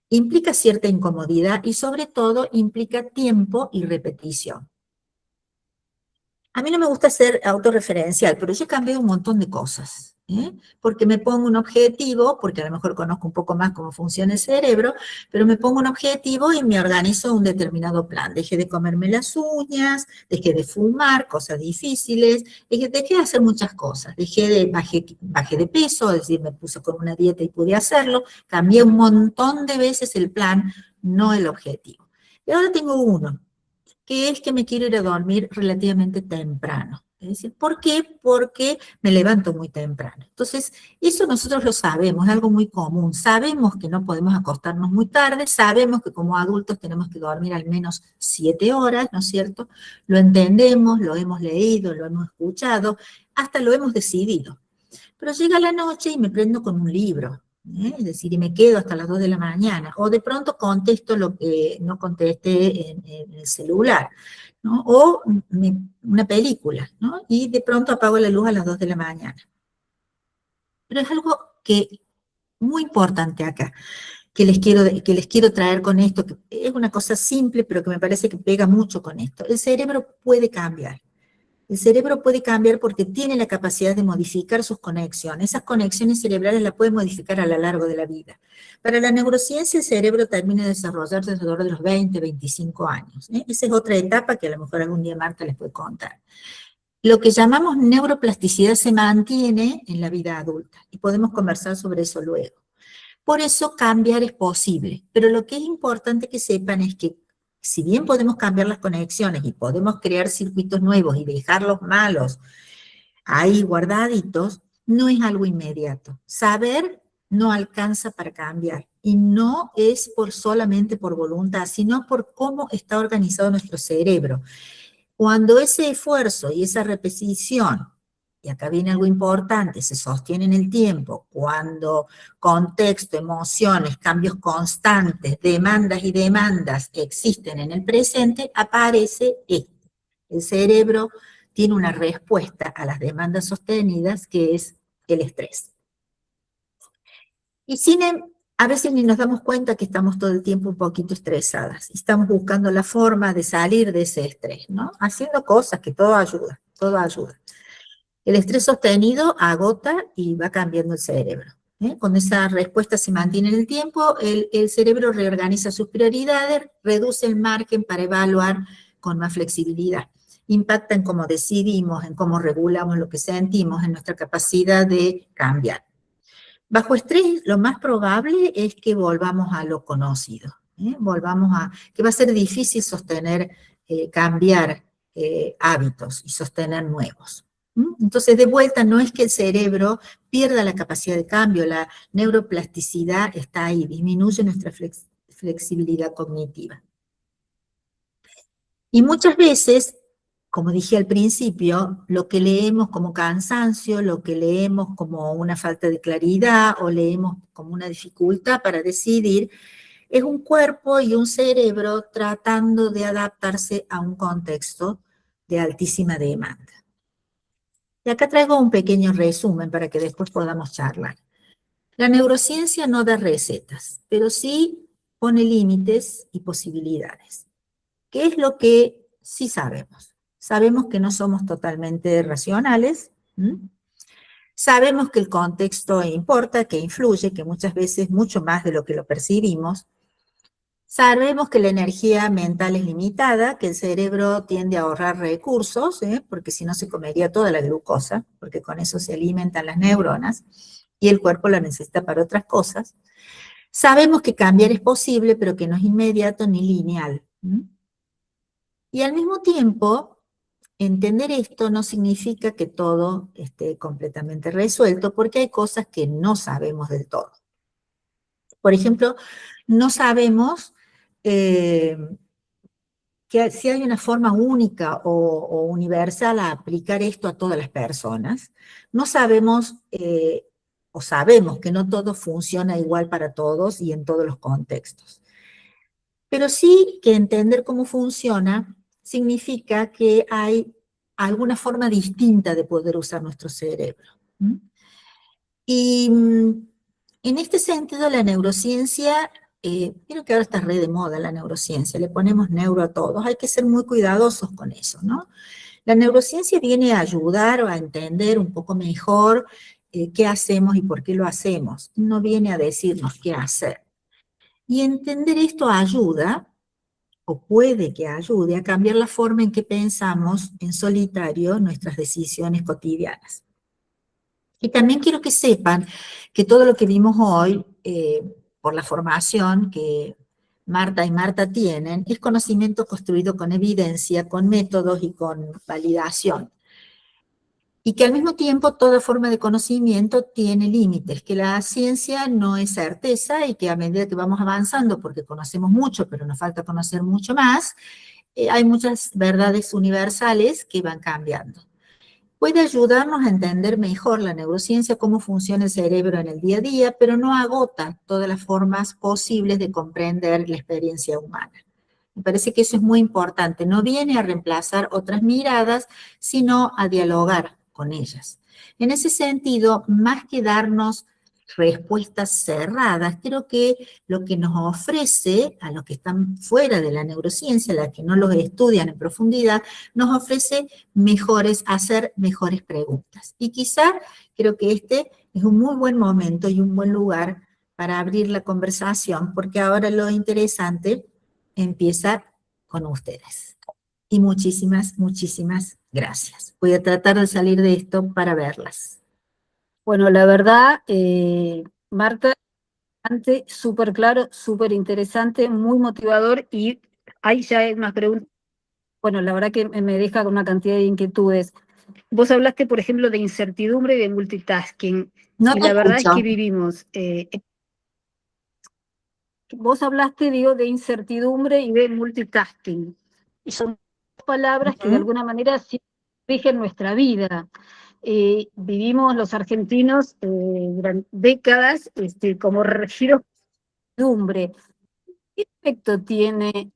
implica cierta incomodidad y sobre todo implica tiempo y repetición. A mí no me gusta ser autorreferencial, pero yo cambié un montón de cosas, porque me pongo un objetivo, porque a lo mejor conozco un poco más cómo funciona el cerebro, pero me pongo un objetivo y me organizo un determinado plan. Dejé de comerme las uñas, dejé de fumar, cosas difíciles, dejé de hacer muchas cosas, bajé de peso, es decir, me puse con una dieta y pude hacerlo, cambié un montón de veces el plan, no el objetivo. Y ahora tengo uno, que es que me quiero ir a dormir relativamente temprano. Es decir, ¿por qué? Porque me levanto muy temprano. Entonces, eso nosotros lo sabemos, es algo muy común. Sabemos que no podemos acostarnos muy tarde, sabemos que como adultos tenemos que dormir al menos 7 horas, ¿no es cierto? Lo entendemos, lo hemos leído, lo hemos escuchado, hasta lo hemos decidido. Pero llega la noche y me prendo con un libro. Es decir, y me quedo hasta las 2 de la mañana, o de pronto contesto lo que no contesté en el celular, ¿no? O una película, ¿no? Y de pronto apago la luz a las 2 de la mañana. Pero es algo que muy importante acá, que les quiero traer con esto, que es una cosa simple, pero que me parece que pega mucho con esto. El cerebro puede cambiar. El cerebro puede cambiar porque tiene la capacidad de modificar sus conexiones. Esas conexiones cerebrales las puede modificar a lo largo de la vida. Para la neurociencia, el cerebro termina de desarrollarse alrededor de los 20, 25 años. Esa es otra etapa que a lo mejor algún día Marta les puede contar. Lo que llamamos neuroplasticidad se mantiene en la vida adulta y podemos conversar sobre eso luego. Por eso cambiar es posible, pero lo que es importante que sepan es que si bien podemos cambiar las conexiones y podemos crear circuitos nuevos y dejar los malos ahí guardaditos, no es algo inmediato. Saber no alcanza para cambiar y no es solamente por voluntad, sino por cómo está organizado nuestro cerebro. Cuando ese esfuerzo y esa repetición, y acá viene algo importante, se sostiene en el tiempo, cuando contexto, emociones, cambios constantes, demandas y demandas existen en el presente, aparece esto. El cerebro tiene una respuesta a las demandas sostenidas que es el estrés. Y a veces ni nos damos cuenta que estamos todo el tiempo un poquito estresadas. Estamos buscando la forma de salir de ese estrés, ¿no? Haciendo cosas que todo ayuda, todo ayuda. El estrés sostenido agota y va cambiando el cerebro. Cuando esa respuesta se mantiene en el tiempo, el cerebro reorganiza sus prioridades, reduce el margen para evaluar con más flexibilidad. Impacta en cómo decidimos, en cómo regulamos lo que sentimos, en nuestra capacidad de cambiar. Bajo estrés, lo más probable es que volvamos a lo conocido, que va a ser difícil sostener, cambiar hábitos y sostener nuevos. Entonces, de vuelta, no es que el cerebro pierda la capacidad de cambio, la neuroplasticidad está ahí, disminuye nuestra flexibilidad cognitiva. Y muchas veces, como dije al principio, lo que leemos como cansancio, lo que leemos como una falta de claridad o leemos como una dificultad para decidir, es un cuerpo y un cerebro tratando de adaptarse a un contexto de altísima demanda. Y acá traigo un pequeño resumen para que después podamos charlar. La neurociencia no da recetas, pero sí pone límites y posibilidades. ¿Qué es lo que sí sabemos? Sabemos que no somos totalmente racionales, sabemos que el contexto importa, que influye, que muchas veces mucho más de lo que lo percibimos. Sabemos que la energía mental es limitada, que el cerebro tiende a ahorrar recursos, porque si no se comería toda la glucosa, porque con eso se alimentan las neuronas, y el cuerpo la necesita para otras cosas. Sabemos que cambiar es posible, pero que no es inmediato ni lineal. Y al mismo tiempo, entender esto no significa que todo esté completamente resuelto, porque hay cosas que no sabemos del todo. Por ejemplo, no sabemos que si hay una forma única o universal a aplicar esto a todas las personas. No sabemos, o sabemos que no todo funciona igual para todos y en todos los contextos. Pero sí que entender cómo funciona significa que hay alguna forma distinta de poder usar nuestro cerebro. Y en este sentido, la neurociencia, creo que ahora está re de moda la neurociencia, le ponemos neuro a todos, hay que ser muy cuidadosos con eso, ¿no? La neurociencia viene a ayudar o a entender un poco mejor qué hacemos y por qué lo hacemos, no viene a decirnos qué hacer. Y entender esto ayuda, o puede que ayude, a cambiar la forma en que pensamos en solitario nuestras decisiones cotidianas. Y también quiero que sepan que todo lo que vimos hoy, por la formación que Marta y Marta tienen, es conocimiento construido con evidencia, con métodos y con validación. Y que al mismo tiempo toda forma de conocimiento tiene límites, que la ciencia no es certeza y que a medida que vamos avanzando, porque conocemos mucho, pero nos falta conocer mucho más, hay muchas verdades universales que van cambiando. Puede ayudarnos a entender mejor la neurociencia, cómo funciona el cerebro en el día a día, pero no agota todas las formas posibles de comprender la experiencia humana. Me parece que eso es muy importante. No viene a reemplazar otras miradas, sino a dialogar con ellas. En ese sentido, más que darnos respuestas cerradas, creo que lo que nos ofrece a los que están fuera de la neurociencia, a los que no los estudian en profundidad, nos ofrece hacer mejores preguntas. Y quizá creo que este es un muy buen momento y un buen lugar para abrir la conversación, porque ahora lo interesante empieza con ustedes. Y muchísimas, muchísimas gracias. Voy a tratar de salir de esto para verlas. Bueno, la verdad, Marta, súper claro, súper interesante, muy motivador, y hay ya unas preguntas, bueno, la verdad que me deja con una cantidad de inquietudes. Vos hablaste, por ejemplo, de incertidumbre y de multitasking, No y te la verdad es escucho. que vivimos, vos hablaste, digo, de incertidumbre y de multitasking, y son palabras que de alguna manera sí rigen nuestra vida. Vivimos los argentinos durante décadas como regidos de incertidumbre. ¿Qué efecto tiene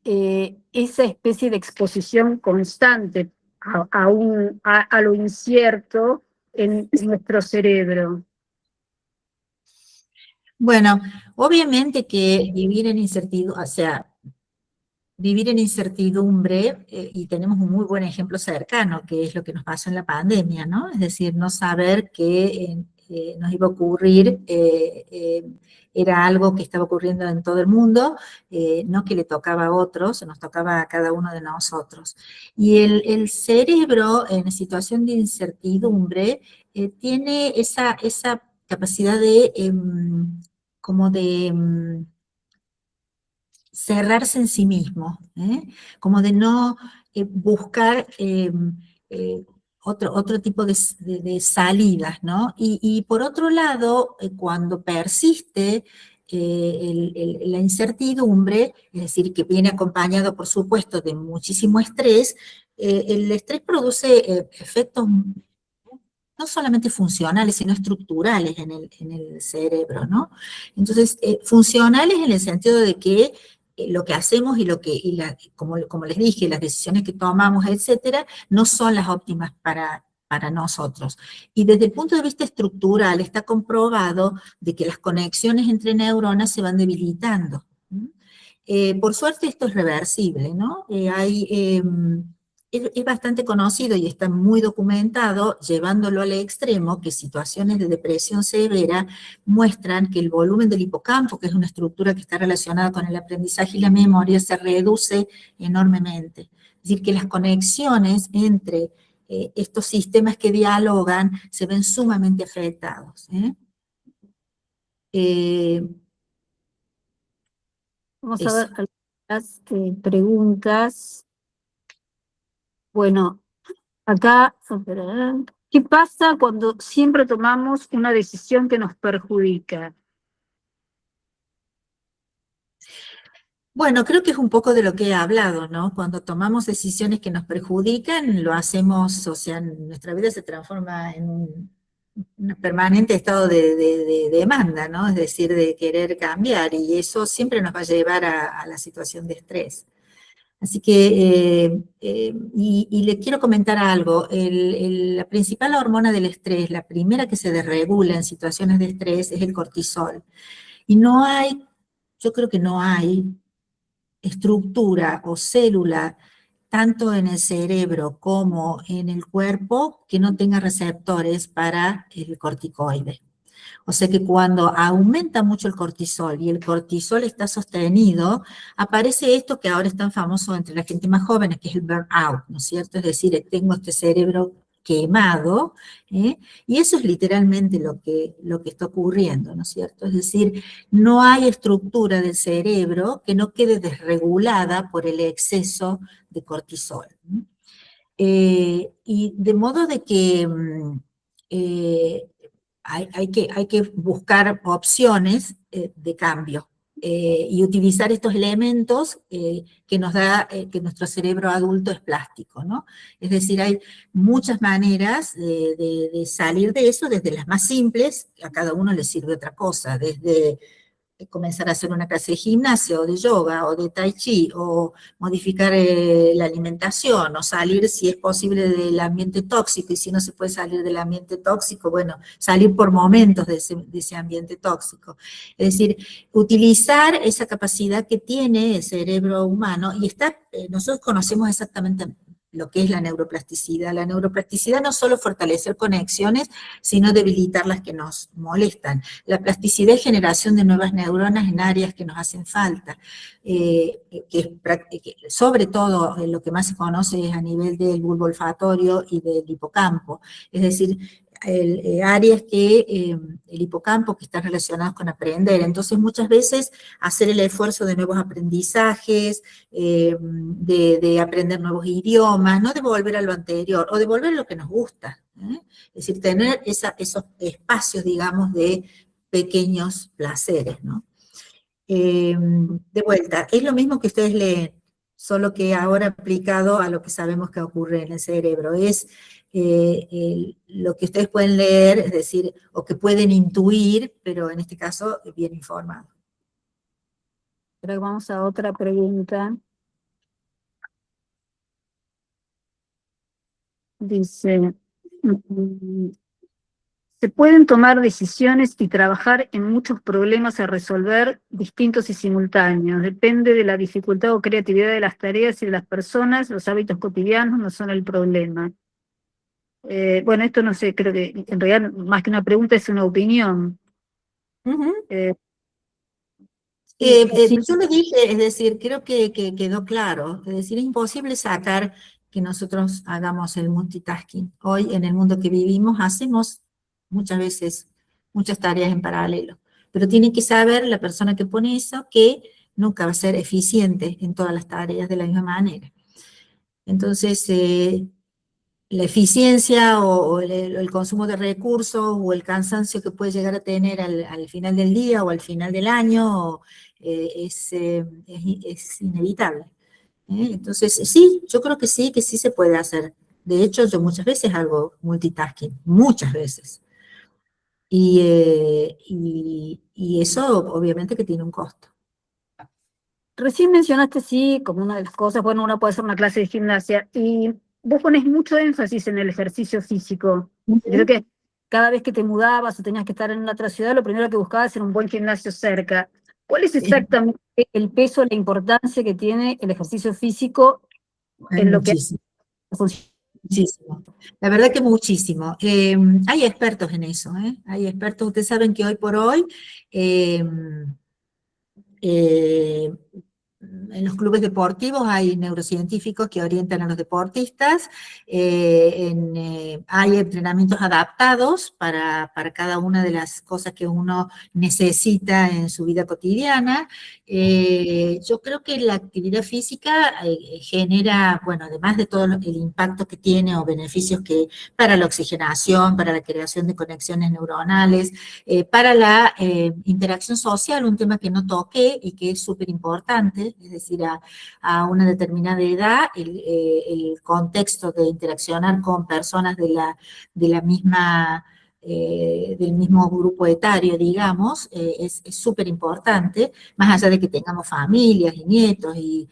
esa especie de exposición constante a lo incierto en nuestro cerebro? Bueno, obviamente que vivir en incertidumbre, o sea, vivir en incertidumbre, y tenemos un muy buen ejemplo cercano, que es lo que nos pasó en la pandemia, ¿no? Es decir, no saber qué nos iba a ocurrir, era algo que estaba ocurriendo en todo el mundo, no que le tocaba a otros, nos tocaba a cada uno de nosotros. Y el cerebro en situación de incertidumbre tiene esa capacidad de, como de cerrarse en sí mismo, como de no buscar otro tipo de salidas, ¿no? Y por otro lado, cuando persiste la incertidumbre, es decir, que viene acompañado, por supuesto, de muchísimo estrés, el estrés produce efectos no solamente funcionales, sino estructurales en el cerebro, ¿no? Entonces, funcionales en el sentido de que lo que hacemos y como les dije, las decisiones que tomamos, etcétera, no son las óptimas para nosotros. Y desde el punto de vista estructural está comprobado de que las conexiones entre neuronas se van debilitando. Por suerte esto es reversible, ¿no? Es bastante conocido y está muy documentado, llevándolo al extremo, que situaciones de depresión severa muestran que el volumen del hipocampo, que es una estructura que está relacionada con el aprendizaje y la memoria, se reduce enormemente. Es decir, que las conexiones entre estos sistemas que dialogan se ven sumamente afectados. Vamos a Eso. ver algunas preguntas. Bueno, acá, ¿qué pasa cuando siempre tomamos una decisión que nos perjudica? Bueno, creo que es un poco de lo que he hablado, ¿no? Cuando tomamos decisiones que nos perjudican, lo hacemos, o sea, nuestra vida se transforma en un permanente estado de demanda, ¿no? Es decir, de querer cambiar, y eso siempre nos va a llevar a la situación de estrés. Así que, y le quiero comentar algo, la principal hormona del estrés, la primera que se desregula en situaciones de estrés es el cortisol. Y no hay, yo creo que no hay estructura o célula, tanto en el cerebro como en el cuerpo, que no tenga receptores para el corticoide. O sea que cuando aumenta mucho el cortisol y el cortisol está sostenido, aparece esto que ahora es tan famoso entre la gente más joven, que es el burnout, ¿no es cierto? Es decir, tengo este cerebro quemado, y eso es literalmente lo que está ocurriendo, ¿no es cierto? Es decir, no hay estructura del cerebro que no quede desregulada por el exceso de cortisol. Y de modo de que hay que buscar opciones de cambio y utilizar estos elementos que nos da que nuestro cerebro adulto es plástico, ¿no? Es decir, hay muchas maneras de salir de eso, desde las más simples, a cada uno le sirve otra cosa, desde comenzar a hacer una clase de gimnasio, o de yoga, o de tai chi, o modificar la alimentación, o salir, si es posible, del ambiente tóxico, y si no se puede salir del ambiente tóxico, bueno, salir por momentos de ese ambiente tóxico. Es decir, utilizar esa capacidad que tiene el cerebro humano, y nosotros conocemos exactamente lo que es la neuroplasticidad. La neuroplasticidad no solo fortalecer conexiones, sino debilitar las que nos molestan. La plasticidad es generación de nuevas neuronas en áreas que nos hacen falta, sobre todo lo que más se conoce es a nivel del bulbo olfatorio y del hipocampo, es decir, áreas que el hipocampo que están relacionadas con aprender. Entonces muchas veces hacer el esfuerzo de nuevos aprendizajes, de aprender nuevos idiomas, no de volver a lo anterior, o de volver a lo que nos gusta, es decir, tener esos espacios, digamos, de pequeños placeres, ¿no? De vuelta, es lo mismo que ustedes leen, solo que ahora aplicado a lo que sabemos que ocurre en el cerebro. Es lo que ustedes pueden leer, es decir, o que pueden intuir, pero en este caso bien informado. Pero vamos a otra pregunta. Dice, ¿se pueden tomar decisiones y trabajar en muchos problemas a resolver distintos y simultáneos? Depende de la dificultad o creatividad de las tareas y de las personas, los hábitos cotidianos no son el problema. Bueno, esto no sé, creo que en realidad más que una pregunta es una opinión. Yo lo dije, es decir, creo que quedó claro, es decir, es imposible sacar que nosotros hagamos el multitasking. Hoy, en el mundo que vivimos, hacemos muchas veces muchas tareas en paralelo. Pero tiene que saber la persona que pone eso que nunca va a ser eficiente en todas las tareas de la misma manera. Entonces, la eficiencia o el consumo de recursos o el cansancio que puede llegar a tener al final del día o al final del año es inevitable. Entonces, sí, yo creo que sí se puede hacer. De hecho, yo muchas veces hago multitasking, muchas veces. Y eso obviamente que tiene un costo. Recién mencionaste, sí, como una de las cosas, bueno, uno puede hacer una clase de gimnasia, y vos pones mucho énfasis en el ejercicio físico. Creo que cada vez que te mudabas o tenías que estar en una otra ciudad, lo primero que buscabas era un buen gimnasio cerca. ¿Cuál es exactamente el peso, la importancia que tiene el ejercicio físico en lo que Muchísimo. funciona? Muchísimo. La verdad que muchísimo. Hay expertos en eso, ¿eh? Hay expertos. Ustedes saben que hoy por hoy en los clubes deportivos hay neurocientíficos que orientan a los deportistas, hay entrenamientos adaptados para cada una de las cosas que uno necesita en su vida cotidiana. Yo creo que la actividad física genera, bueno, además de todo el impacto que tiene o beneficios que para la oxigenación, para la creación de conexiones neuronales, para la interacción social, un tema que no toqué y que es súper importante, es decir, a una determinada edad, el contexto de interaccionar con personas de la misma, del mismo grupo etario, digamos, es súper importante, más allá de que tengamos familias y nietos y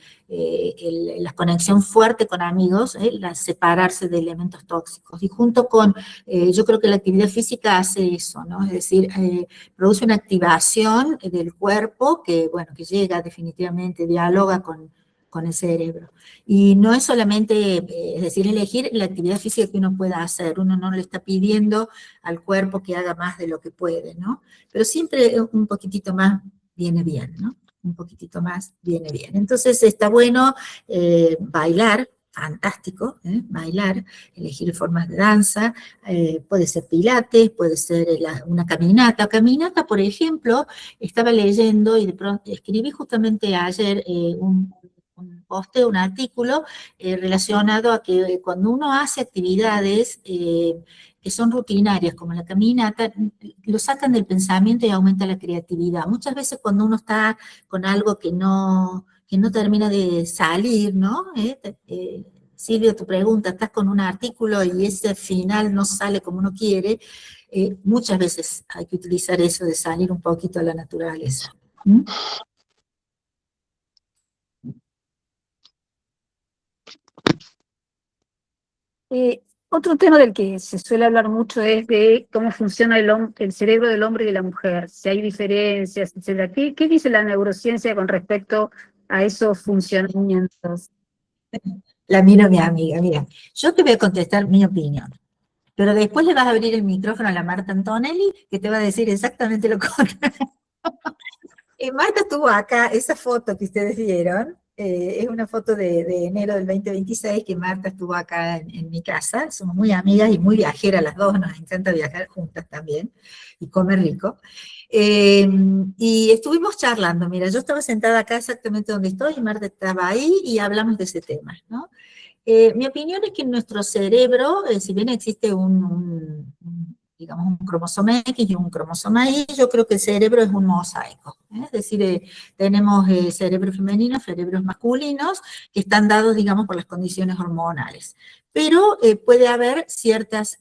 la conexión fuerte con amigos, separarse de elementos tóxicos. Y junto con, yo creo que la actividad física hace eso, ¿no? Es decir, produce una activación del cuerpo que, bueno, que llega definitivamente, dialoga con el cerebro. Y no es solamente, es decir, elegir la actividad física que uno pueda hacer, uno no le está pidiendo al cuerpo que haga más de lo que puede, ¿no? Pero siempre un poquitito más viene bien, ¿no? Un poquitito más viene bien. Entonces está bueno bailar, fantástico, bailar, elegir formas de danza, puede ser pilates, puede ser una caminata. Caminata, por ejemplo, estaba leyendo y de pronto escribí justamente ayer un posteo, un artículo relacionado a que cuando uno hace actividades que son rutinarias, como la caminata, lo sacan del pensamiento y aumenta la creatividad. Muchas veces cuando uno está con algo que no termina de salir, ¿no? Silvia, tu pregunta, estás con un artículo y ese final no sale como uno quiere, muchas veces hay que utilizar eso de salir un poquito a la naturaleza. ¿Mm? Otro tema del que se suele hablar mucho es de cómo funciona el cerebro del hombre y de la mujer, si hay diferencias, etc. ¿Qué dice la neurociencia con respecto a esos funcionamientos? La miro mi amiga, mira, yo te voy a contestar mi opinión, pero después le vas a abrir el micrófono a la Marta Antonelli, que te va a decir exactamente lo contrario. Marta estuvo acá, esa foto que ustedes vieron, es una foto de enero del 2026, que Marta estuvo acá en mi casa, somos muy amigas y muy viajeras las dos, nos encanta viajar juntas también, y comer rico. Y estuvimos charlando, mira, yo estaba sentada acá exactamente donde estoy, y Marta estaba ahí, y hablamos de ese tema, ¿no? Mi opinión es que en nuestro cerebro, si bien existe digamos, un cromosoma X y un cromosoma Y, yo creo que el cerebro es un mosaico. Es decir, tenemos cerebros femeninos, cerebros masculinos, que están dados, digamos, por las condiciones hormonales. Pero puede haber ciertas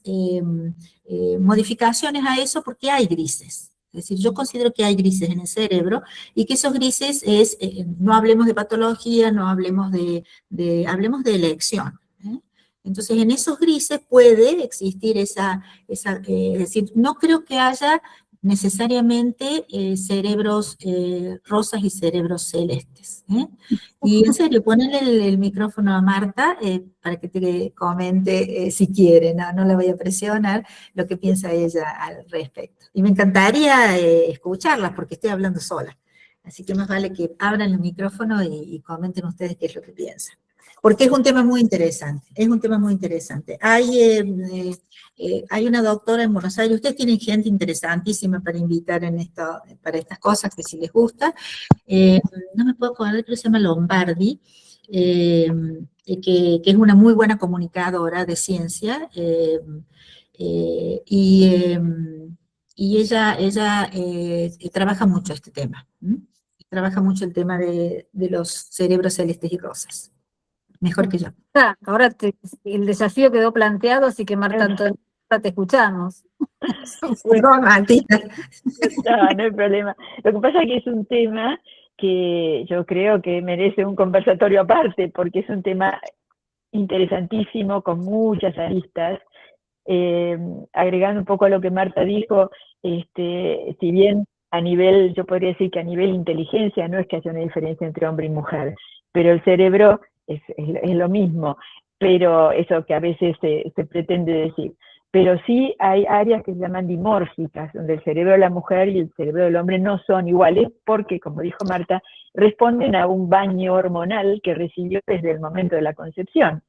modificaciones a eso porque hay grises. Es decir, yo considero que hay grises en el cerebro y que esos grises no hablemos de patología, no hablemos hablemos de elección. Entonces, en esos grises puede existir es decir, no creo que haya necesariamente cerebros rosas y cerebros celestes. Y en serio, ponle el micrófono a Marta para que te comente si quiere, no la voy a presionar, lo que piensa ella al respecto. Y me encantaría escucharla porque estoy hablando sola. Así que más vale que abran el micrófono y comenten ustedes qué es lo que piensan. porque es un tema muy interesante, es un tema muy interesante. Hay una doctora en Buenos Aires, ustedes tienen gente interesantísima para invitar para estas cosas que si les gusta, no me puedo acordar, pero se llama Lombardi, que es una muy buena comunicadora de ciencia, y ella trabaja mucho este tema, trabaja mucho el tema de los cerebros celestes y rosas, mejor que yo. Ahora el desafío quedó planteado, así que Marta Antonio, te escuchamos. Perdón, Martina. No hay problema. Lo que pasa es que es un tema que yo creo que merece un conversatorio aparte, porque es un tema interesantísimo, con muchas aristas. Agregando un poco a lo que Marta dijo, si bien a nivel, yo podría decir que a nivel inteligencia no es que haya una diferencia entre hombre y mujer, pero el cerebro es lo mismo, pero eso que a veces se pretende decir. Pero sí hay áreas que se llaman dimórficas, donde el cerebro de la mujer y el cerebro del hombre no son iguales, porque, como dijo Marta, responden a un baño hormonal que recibió desde el momento de la concepción,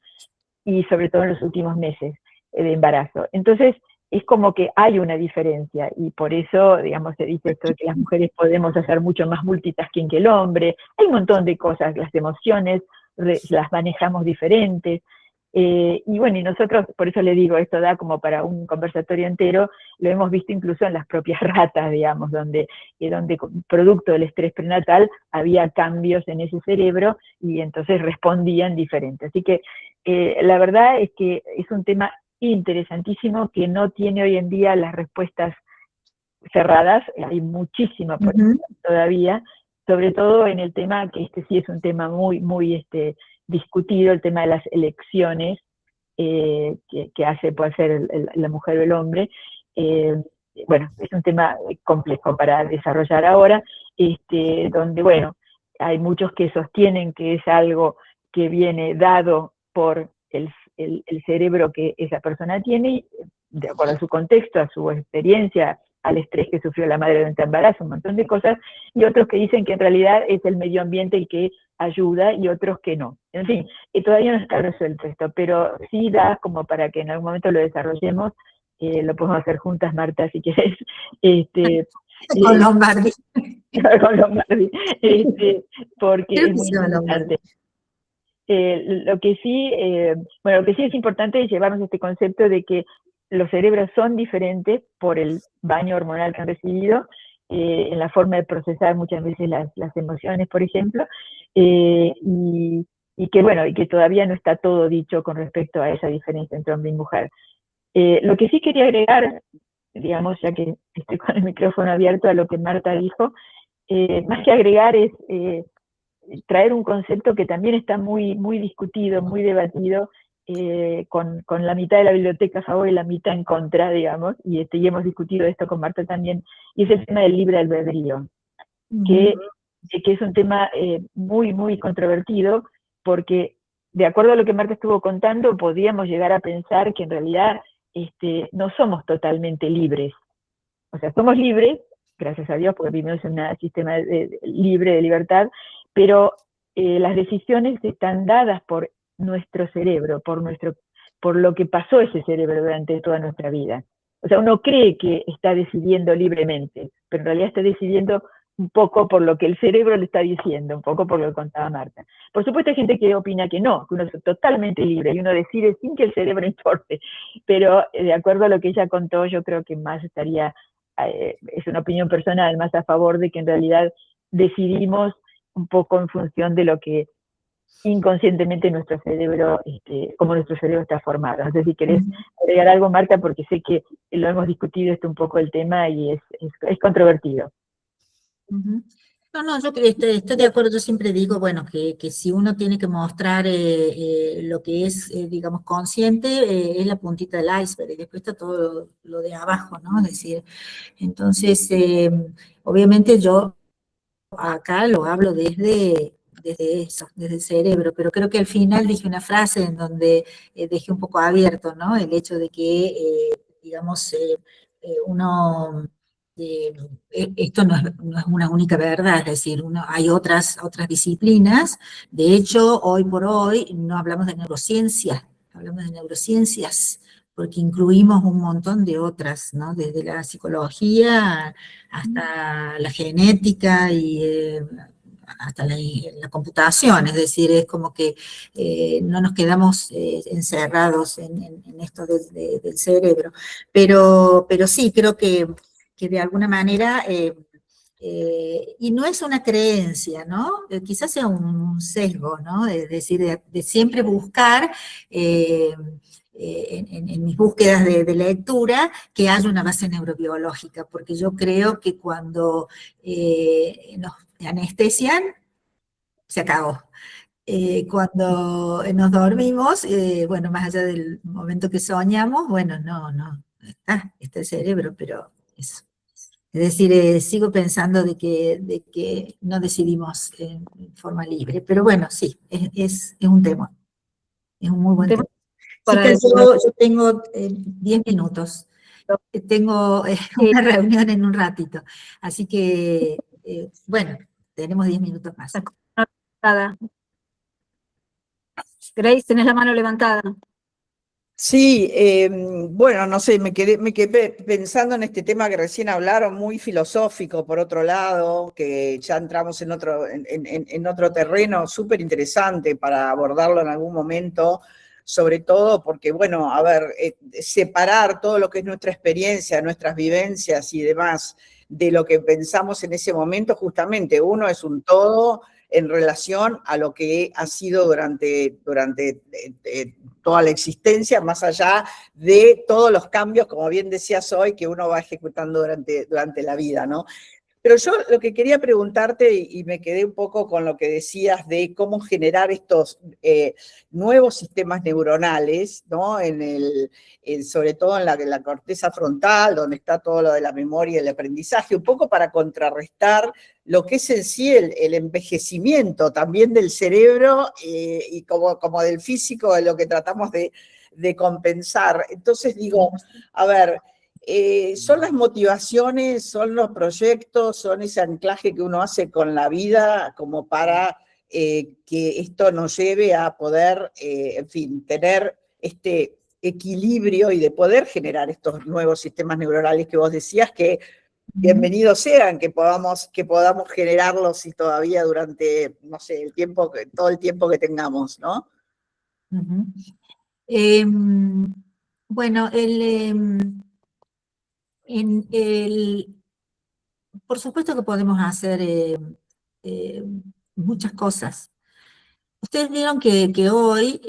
y sobre todo en los últimos meses de embarazo. Entonces, es como que hay una diferencia, y por eso, digamos, se dice esto de que las mujeres podemos hacer mucho más multitasking que el hombre. Hay un montón de cosas, las emociones las manejamos diferentes, y bueno, y nosotros, por eso le digo, esto da como para un conversatorio entero, lo hemos visto incluso en las propias ratas, digamos, donde producto del estrés prenatal había cambios en ese cerebro, y entonces respondían diferente. Así que la verdad es que es un tema interesantísimo que no tiene hoy en día las respuestas cerradas, hay muchísima por todavía, sobre todo en el tema, que sí es un tema muy, muy discutido, el tema de las elecciones que puede hacer la mujer o el hombre. Bueno, es un tema complejo para desarrollar ahora, donde, bueno, hay muchos que sostienen que es algo que viene dado por el cerebro que esa persona tiene, de acuerdo a su contexto, a su experiencia, al estrés que sufrió la madre durante el embarazo, un montón de cosas, y otros que dicen que en realidad es el medio ambiente el que ayuda, y otros que no. En fin, todavía no está resuelto esto, pero sí da como para que en algún momento lo desarrollemos. Lo podemos hacer juntas, Marta, si quieres. Con Lombardi. Con Lombardi, porque es muy importante. Lo que sí es importante es llevarnos este concepto de que los cerebros son diferentes por el baño hormonal que han recibido, en la forma de procesar muchas veces las emociones, por ejemplo, y que, bueno, y que todavía no está todo dicho con respecto a esa diferencia entre hombre y mujer. Lo que sí quería agregar, digamos, ya que estoy con el micrófono abierto a lo que Marta dijo, más que agregar es traer un concepto que también está muy, muy discutido, muy debatido, con la mitad de la biblioteca a favor y la mitad en contra, digamos, y hemos discutido esto con Marta también, y es el tema del libre albedrío, que es un tema muy, muy controvertido, porque de acuerdo a lo que Marta estuvo contando, podíamos llegar a pensar que en realidad no somos totalmente libres. O sea, somos libres, gracias a Dios, porque vivimos en un sistema libre de libertad, pero las decisiones están dadas por nuestro cerebro, por lo que pasó ese cerebro durante toda nuestra vida. O sea, uno cree que está decidiendo libremente, pero en realidad está decidiendo un poco por lo que el cerebro le está diciendo, un poco por lo que contaba Marta. Por supuesto hay gente que opina que no, que uno es totalmente libre y uno decide sin que el cerebro importe, pero de acuerdo a lo que ella contó, yo creo que más estaría, es una opinión personal, más a favor de que en realidad decidimos un poco en función de lo que inconscientemente nuestro cerebro, como nuestro cerebro está formado. No sé si querés agregar algo, Marta, porque sé que lo hemos discutido un poco el tema y es controvertido. No, yo estoy de acuerdo, yo siempre digo, bueno, que si uno tiene que mostrar lo que es, digamos, consciente, es la puntita del iceberg, y después está todo lo de abajo, ¿no? Es decir, entonces, obviamente yo acá lo hablo desde eso, desde el cerebro, pero creo que al final dije una frase en donde dejé un poco abierto, ¿no? El hecho de que, digamos, uno esto no es una única verdad, es decir, hay otras disciplinas. De hecho, hoy por hoy no hablamos de neurociencias, hablamos de neurociencias, porque incluimos un montón de otras, ¿no? Desde la psicología hasta la genética y hasta la computación, es decir, es como que no nos quedamos encerrados en esto del cerebro. Pero sí, creo que de alguna manera, y no es una creencia, ¿no? Quizás sea un sesgo, ¿no? Es decir, de siempre buscar en mis búsquedas de lectura que haya una base neurobiológica, porque yo creo que cuando nos anestesian, se acabó. Cuando nos dormimos, bueno, más allá del momento que soñamos, bueno, no, está el cerebro, pero eso. Es decir, sigo pensando de que no decidimos en forma libre, pero bueno, sí, es un tema, es un muy buen tema. Para Chicas, yo tengo 10 minutos, tengo una reunión en un ratito, así que, bueno, tenemos 10 minutos más. Grace, tenés la mano levantada. Sí, bueno, no sé, me quedé pensando en este tema que recién hablaron, muy filosófico, por otro lado, que ya entramos en otro terreno súper interesante para abordarlo en algún momento, sobre todo porque, bueno, a ver, separar todo lo que es nuestra experiencia, nuestras vivencias y demás, de lo que pensamos en ese momento, justamente uno es un todo en relación a lo que ha sido durante toda la existencia, más allá de todos los cambios, como bien decías hoy, que uno va ejecutando durante la vida, ¿no? Pero yo lo que quería preguntarte, y me quedé un poco con lo que decías de cómo generar estos nuevos sistemas neuronales, ¿no? Sobre todo en la corteza frontal, donde está todo lo de la memoria y el aprendizaje, un poco para contrarrestar lo que es en sí el envejecimiento también del cerebro y como del físico, de lo que tratamos de compensar. Entonces digo, a ver, son las motivaciones, son los proyectos, son ese anclaje que uno hace con la vida como para que esto nos lleve a poder, en fin, tener este equilibrio y de poder generar estos nuevos sistemas neuronales que vos decías que bienvenidos sean, que podamos generarlos y todavía durante, no sé, todo el tiempo que tengamos, ¿no? Bueno, por supuesto que podemos hacer muchas cosas. Ustedes vieron que hoy,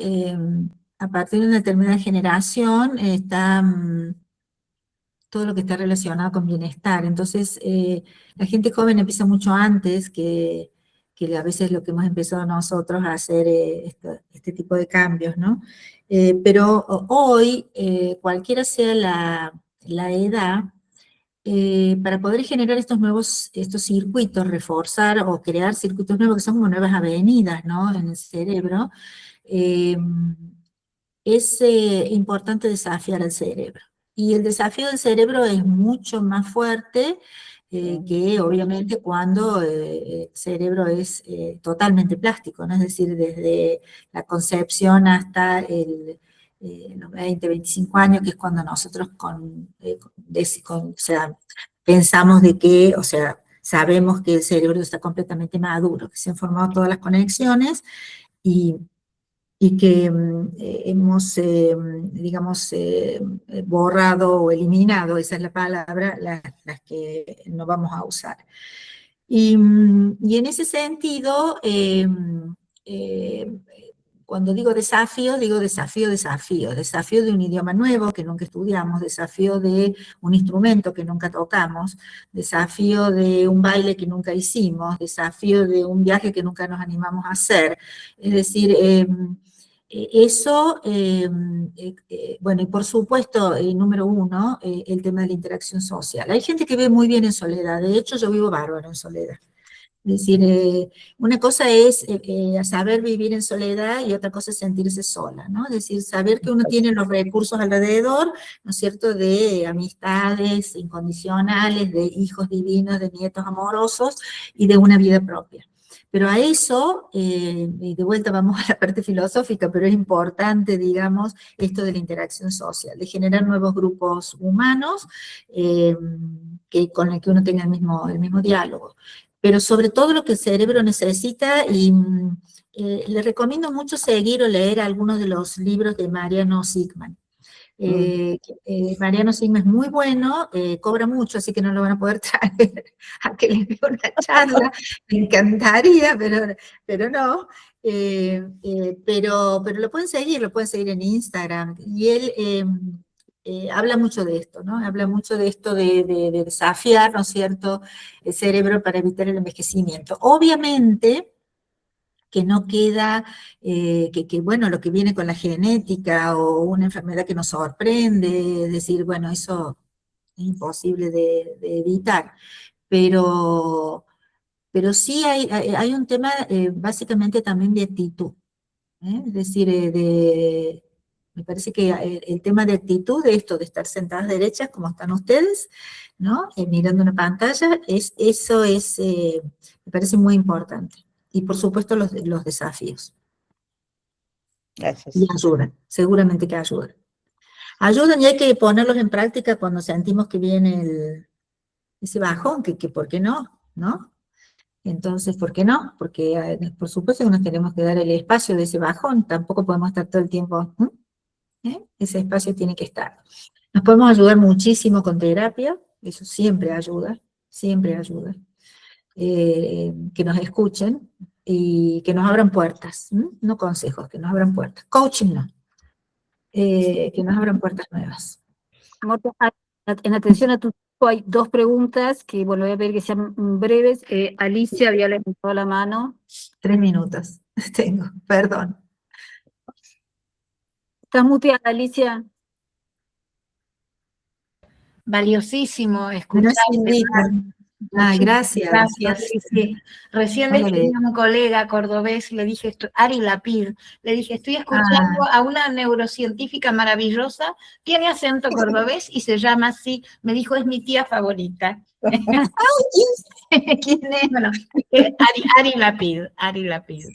a partir de una determinada generación, está todo lo que está relacionado con bienestar. Entonces, la gente joven empieza mucho antes que a veces lo que hemos empezado nosotros a hacer este tipo de cambios, ¿no? Pero hoy, cualquiera sea la edad, para poder generar estos circuitos, reforzar o crear circuitos nuevos que son como nuevas avenidas, ¿no? En el cerebro, es importante desafiar al cerebro. Y el desafío del cerebro es mucho más fuerte que obviamente cuando el cerebro es totalmente plástico, ¿no? Es decir, desde la concepción hasta los 20, 25 años, que es cuando nosotros o sea, pensamos de que, o sea, sabemos que el cerebro está completamente maduro, que se han formado todas las conexiones y que hemos, digamos, borrado o eliminado, esa es la palabra, las que no vamos a usar. Y en ese sentido, cuando digo desafío de un idioma nuevo que nunca estudiamos, desafío de un instrumento que nunca tocamos, desafío de un baile que nunca hicimos, desafío de un viaje que nunca nos animamos a hacer. Es decir, eso, bueno, y por supuesto, número uno, el tema de la interacción social. Hay gente que vive muy bien en soledad, de hecho yo vivo bárbaro en soledad. Es decir, una cosa es saber vivir en soledad y otra cosa es sentirse sola, ¿no? Es decir, saber que uno tiene los recursos alrededor, ¿no es cierto?, de amistades incondicionales, de hijos divinos, de nietos amorosos y de una vida propia. Pero a eso, y de vuelta vamos a la parte filosófica, pero es importante, digamos, esto de la interacción social, de generar nuevos grupos humanos con el que uno tenga el mismo diálogo. Pero sobre todo lo que el cerebro necesita, y le recomiendo mucho seguir o leer algunos de los libros de Mariano Sigman. Mariano Sigman es muy bueno, cobra mucho, así que no lo van a poder traer a que le dé una charla, me encantaría, pero no. Pero lo pueden seguir en Instagram, y él habla mucho de esto, ¿no? Habla mucho de esto de desafiar, ¿no es cierto?, el cerebro para evitar el envejecimiento. Obviamente que no queda, bueno, lo que viene con la genética o una enfermedad que nos sorprende, es decir, bueno, eso es imposible de evitar, pero sí hay un tema básicamente también de actitud, es decir, me parece que el tema de actitud, de esto, de estar sentadas derechas como están ustedes, ¿no? Mirando una pantalla, eso me parece muy importante. Y por supuesto los desafíos. Gracias. Y ayudan, seguramente que ayudan. Ayudan, y hay que ponerlos en práctica cuando sentimos que viene ese bajón, que ¿por qué no? ¿No? Entonces, ¿por qué no? Porque por supuesto que nos tenemos que dar el espacio de ese bajón, tampoco podemos estar todo el tiempo, ese espacio tiene que estar. Nos podemos ayudar muchísimo con terapia, eso siempre ayuda, que nos escuchen y que nos abran puertas, no consejos, que nos abran puertas. Coaching no, que nos abran puertas nuevas. En atención a tu tiempo, hay dos preguntas que, bueno, voy a pedir que sean breves. Alicia había levantado la mano. 3 minutos tengo, perdón. ¿Estás muteada, Alicia? Valiosísimo escucharte. Gracias. Gracias, sí, sí. Recién le escribí a un colega cordobés, le dije, Ari Lapid, le dije, estoy escuchando a una neurocientífica maravillosa, tiene acento cordobés y se llama así, me dijo, es mi tía favorita. ¿Quién es? Bueno, Ari Lapid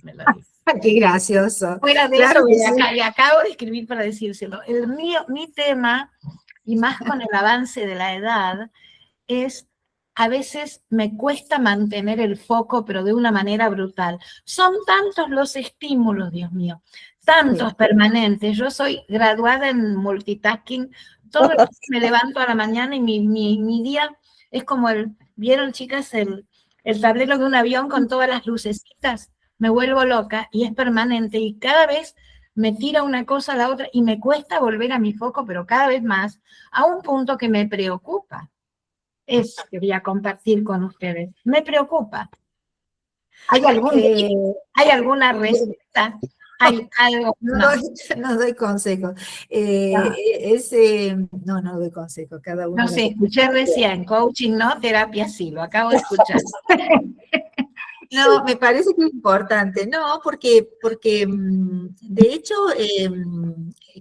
me lo dijo. Qué gracioso. Fuera de Claro eso, que sí. le acabo de escribir para decírselo. Mi tema, y más con el avance de la edad, es, a veces me cuesta mantener el foco, pero de una manera brutal. Son tantos los estímulos, Dios mío, tantos permanentes. Yo soy graduada en multitasking, todo el día me levanto a la mañana y mi día es como ¿vieron, chicas, el tablero de un avión con todas las lucecitas? Me vuelvo loca y es permanente, y cada vez me tira una cosa a la otra y me cuesta volver a mi foco, pero cada vez más, a un punto que me preocupa. Eso quería compartir con ustedes. Me preocupa. ¿Hay alguna receta? ¿Hay algo? No doy consejos. No doy consejos. Cada uno. No sé, escuché recién, coaching no, terapia sí, lo acabo de escuchar. No, me parece que es importante, no, porque de hecho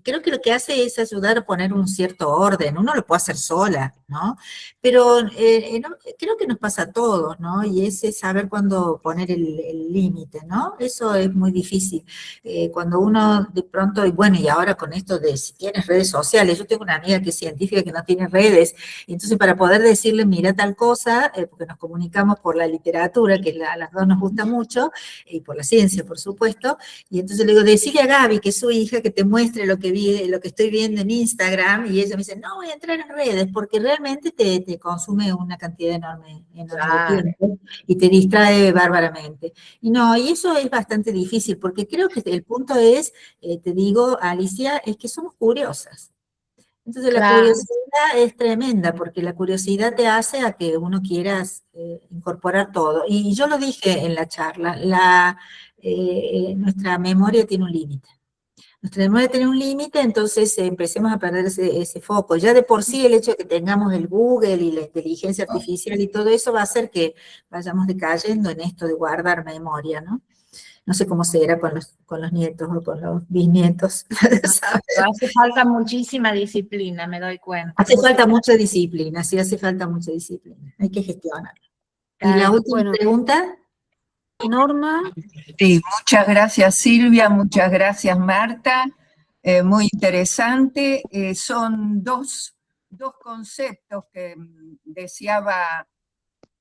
creo que lo que hace es ayudar a poner un cierto orden. Uno lo puede hacer sola, ¿no? Pero creo que nos pasa a todos, ¿no? Y ese saber cuándo poner el límite, ¿no? Eso es muy difícil. Cuando uno de pronto, y bueno, y ahora con esto de si tienes redes sociales, yo tengo una amiga que es científica que no tiene redes, y entonces para poder decirle, mira tal cosa, porque nos comunicamos por la literatura, que a las dos nos gusta mucho, y por la ciencia, por supuesto, y entonces le digo, decile a Gaby, que es su hija, que te muestre lo que estoy viendo en Instagram, y ella me dice, no voy a entrar en redes, porque realmente te consume una cantidad enorme de tiempo, y te distrae bárbaramente. Y eso es bastante difícil, porque creo que el punto es, te digo, Alicia, es que somos curiosas. Entonces la curiosidad es tremenda, porque la curiosidad te hace a que uno quieras incorporar todo. Y yo lo dije en la charla, nuestra memoria tiene un límite. Nuestra memoria tiene un límite, entonces empecemos a perder ese foco. Ya de por sí el hecho de que tengamos el Google y la inteligencia artificial y todo eso va a hacer que vayamos decayendo en esto de guardar memoria, ¿no? No sé cómo será con los nietos o con los bisnietos. Pero hace falta muchísima disciplina, me doy cuenta. Hace falta mucha disciplina, sí, hace falta mucha disciplina. Hay que gestionar. Y la última pregunta. Norma. Sí, muchas gracias Silvia, muchas gracias Marta, muy interesante. Son dos conceptos que deseaba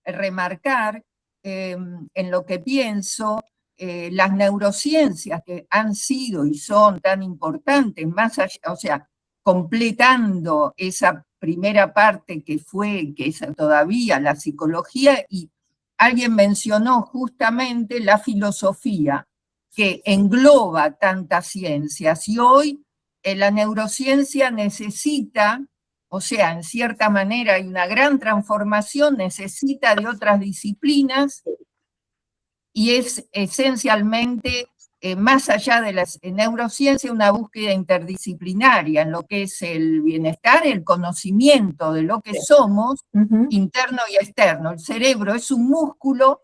remarcar en lo que pienso. Las neurociencias que han sido y son tan importantes, más allá, o sea, completando esa primera parte que es todavía la psicología, y alguien mencionó justamente la filosofía, que engloba tantas ciencias, y hoy la neurociencia necesita, o sea, en cierta manera hay una gran transformación, necesita de otras disciplinas, y es esencialmente, más allá de la neurociencia, una búsqueda interdisciplinaria en lo que es el bienestar, el conocimiento de lo que somos, interno y externo. El cerebro es un músculo,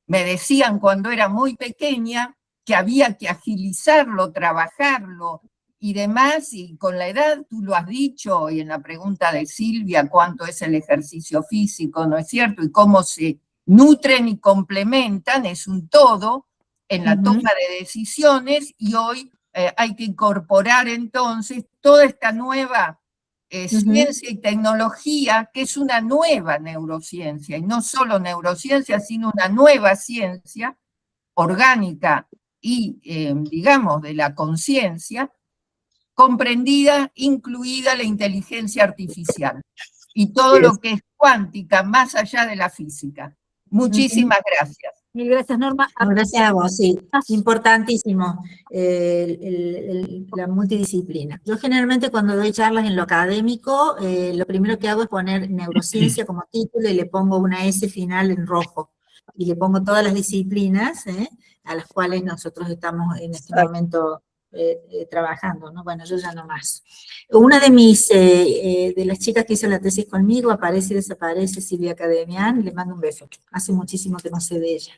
me decían cuando era muy pequeña, que había que agilizarlo, trabajarlo y demás, y con la edad, tú lo has dicho, y en la pregunta de Silvia, cuánto es el ejercicio físico, ¿no es cierto? Y cómo se nutren y complementan, es un todo en la toma de decisiones, y hoy hay que incorporar entonces toda esta nueva ciencia y tecnología, que es una nueva neurociencia, y no solo neurociencia, sino una nueva ciencia orgánica y, digamos, de la conciencia, comprendida, incluida la inteligencia artificial, y todo lo que es cuántica, más allá de la física. Muchísimas gracias. Mil gracias, Norma. Gracias a vos, sí. Importantísimo la multidisciplina. Yo generalmente cuando doy charlas en lo académico, lo primero que hago es poner neurociencia como título y le pongo una S final en rojo. Y le pongo todas las disciplinas a las cuales nosotros estamos en este momento trabajando, ¿no? Bueno, yo ya no más. Una de las chicas que hizo la tesis conmigo, aparece y desaparece, Silvia Cademian, le mando un beso. Hace muchísimo que no sé de ella.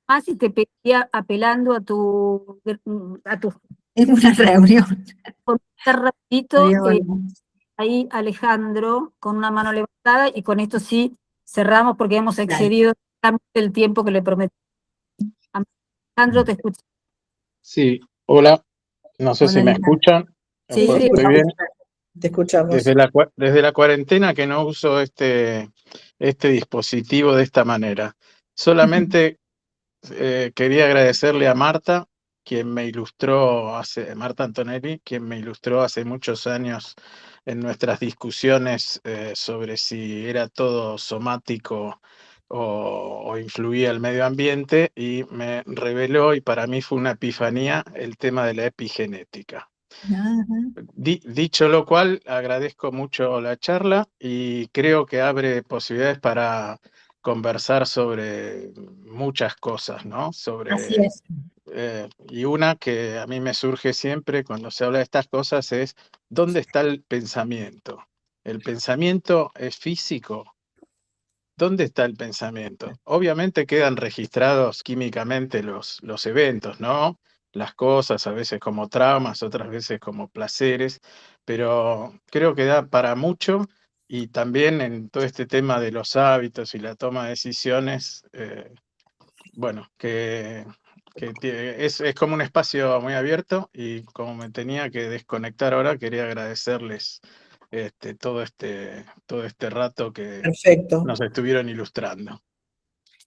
Más y te pedía apelando a tu Es una reunión. por estar rapidito, ahí Alejandro con una mano levantada, y con esto sí cerramos porque hemos excedido el tiempo que le prometí. Alejandro, te escucho. Sí, hola, no sé si me escuchan. Sí, ¿Estoy bien? Te escuchamos. Desde la cuarentena que no uso este dispositivo de esta manera. Solamente quería agradecerle a Marta, Marta Antonelli, quien me ilustró hace muchos años en nuestras discusiones sobre si era todo somático o influía el medio ambiente, y me reveló, y para mí fue una epifanía, el tema de la epigenética. Dicho lo cual, agradezco mucho la charla y creo que abre posibilidades para conversar sobre muchas cosas, ¿no? Así es. Y una que a mí me surge siempre cuando se habla de estas cosas es, ¿dónde está el pensamiento? ¿El pensamiento es físico? ¿Dónde está el pensamiento? Obviamente quedan registrados químicamente los eventos, ¿no? Las cosas, a veces como traumas, otras veces como placeres, pero creo que da para mucho, y también en todo este tema de los hábitos y la toma de decisiones, bueno, que es como un espacio muy abierto, y como me tenía que desconectar ahora, quería agradecerles todo este rato que nos estuvieron ilustrando.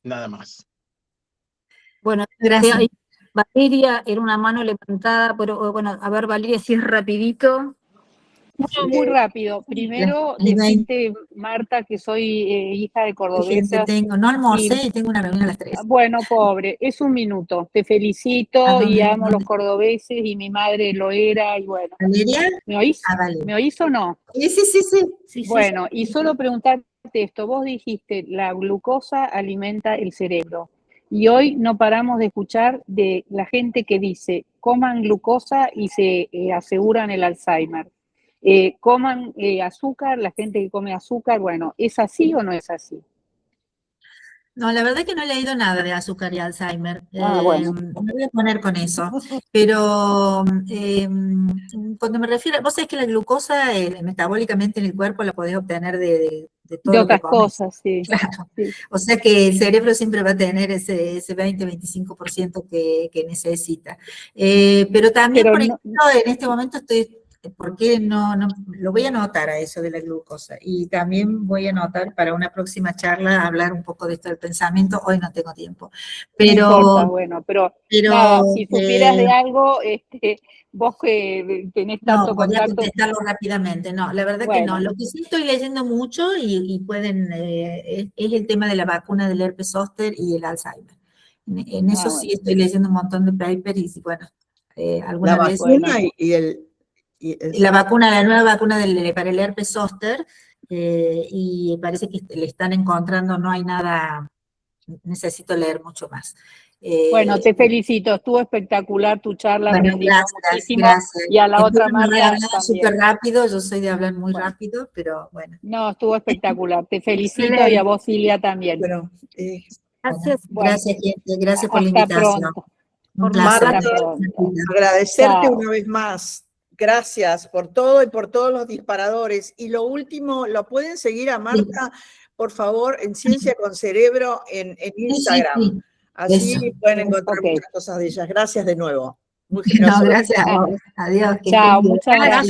Nada más. Bueno, gracias. Valeria era una mano levantada, pero bueno, a ver, Valeria, si es rapidito. Bueno, muy rápido. Primero, decirte, Marta, que soy hija de cordobesas. No almorcé y tengo una reunión a las 3. Bueno, pobre, es un minuto. Te felicito y amo los cordobeses, y mi madre lo era, y bueno. ¿Valeria? ¿Me oís? Vale. ¿Me oís o no? Sí. Bueno, y solo preguntarte esto. Vos dijiste, la glucosa alimenta el cerebro. Y hoy no paramos de escuchar de la gente que dice, coman glucosa y se aseguran el Alzheimer. Coman azúcar, la gente que come azúcar, bueno, ¿es así o no es así? No, la verdad que no he leído nada de azúcar y Alzheimer. Bueno. Me voy a poner con eso. Pero cuando me refiero, vos sabés que la glucosa metabólicamente en el cuerpo la podés obtener de todo De lo que otras comes. cosas, sí. Claro. Sí. O sea que el cerebro siempre va a tener ese 20-25% que necesita. Pero también, Pero por no- ejemplo, en este momento ¿por qué no? Lo voy a anotar a eso de la glucosa. Y también voy a anotar para una próxima charla hablar un poco de esto del pensamiento. Hoy no tengo tiempo. No importa, Pero, bueno, pero pero nada, si supieras de algo, vos que tenés no, tanto podría contacto, contestarlo rápidamente. No, la verdad que no. bueno, Lo que sí estoy leyendo mucho y pueden, es el tema de la vacuna del herpes zóster y el Alzheimer. En eso sí bueno, estoy leyendo un montón de papers y bueno, La alguna vez vacuna bueno. la vacuna, la nueva vacuna para el herpes zóster, y parece que le están encontrando, no hay nada, necesito leer mucho más. Bueno, te felicito, estuvo espectacular tu charla, Bueno, aprendimos gracias, muchísimo gracias. y a la otra Espero no haber Marta hablado también. súper rápido, yo soy de hablar muy Bueno. rápido, pero bueno. No, estuvo espectacular, te felicito y Excelente. a vos Silvia también. Bueno, Gracias. Bueno, Gracias, gente, gracias por la hasta invitación. pronto. Un placer. Marta, pronto. agradecerte Chao. una vez más. Gracias por todo y por todos los disparadores. Y lo último, ¿lo pueden seguir a Marta, por favor, en Ciencia con Cerebro en Instagram? Sí. Así Eso. pueden encontrar Ok. muchas cosas de ellas. Gracias de nuevo. Muy No, generoso. gracias a vos. Adiós. Que Chao, estén bien. muchas gracias.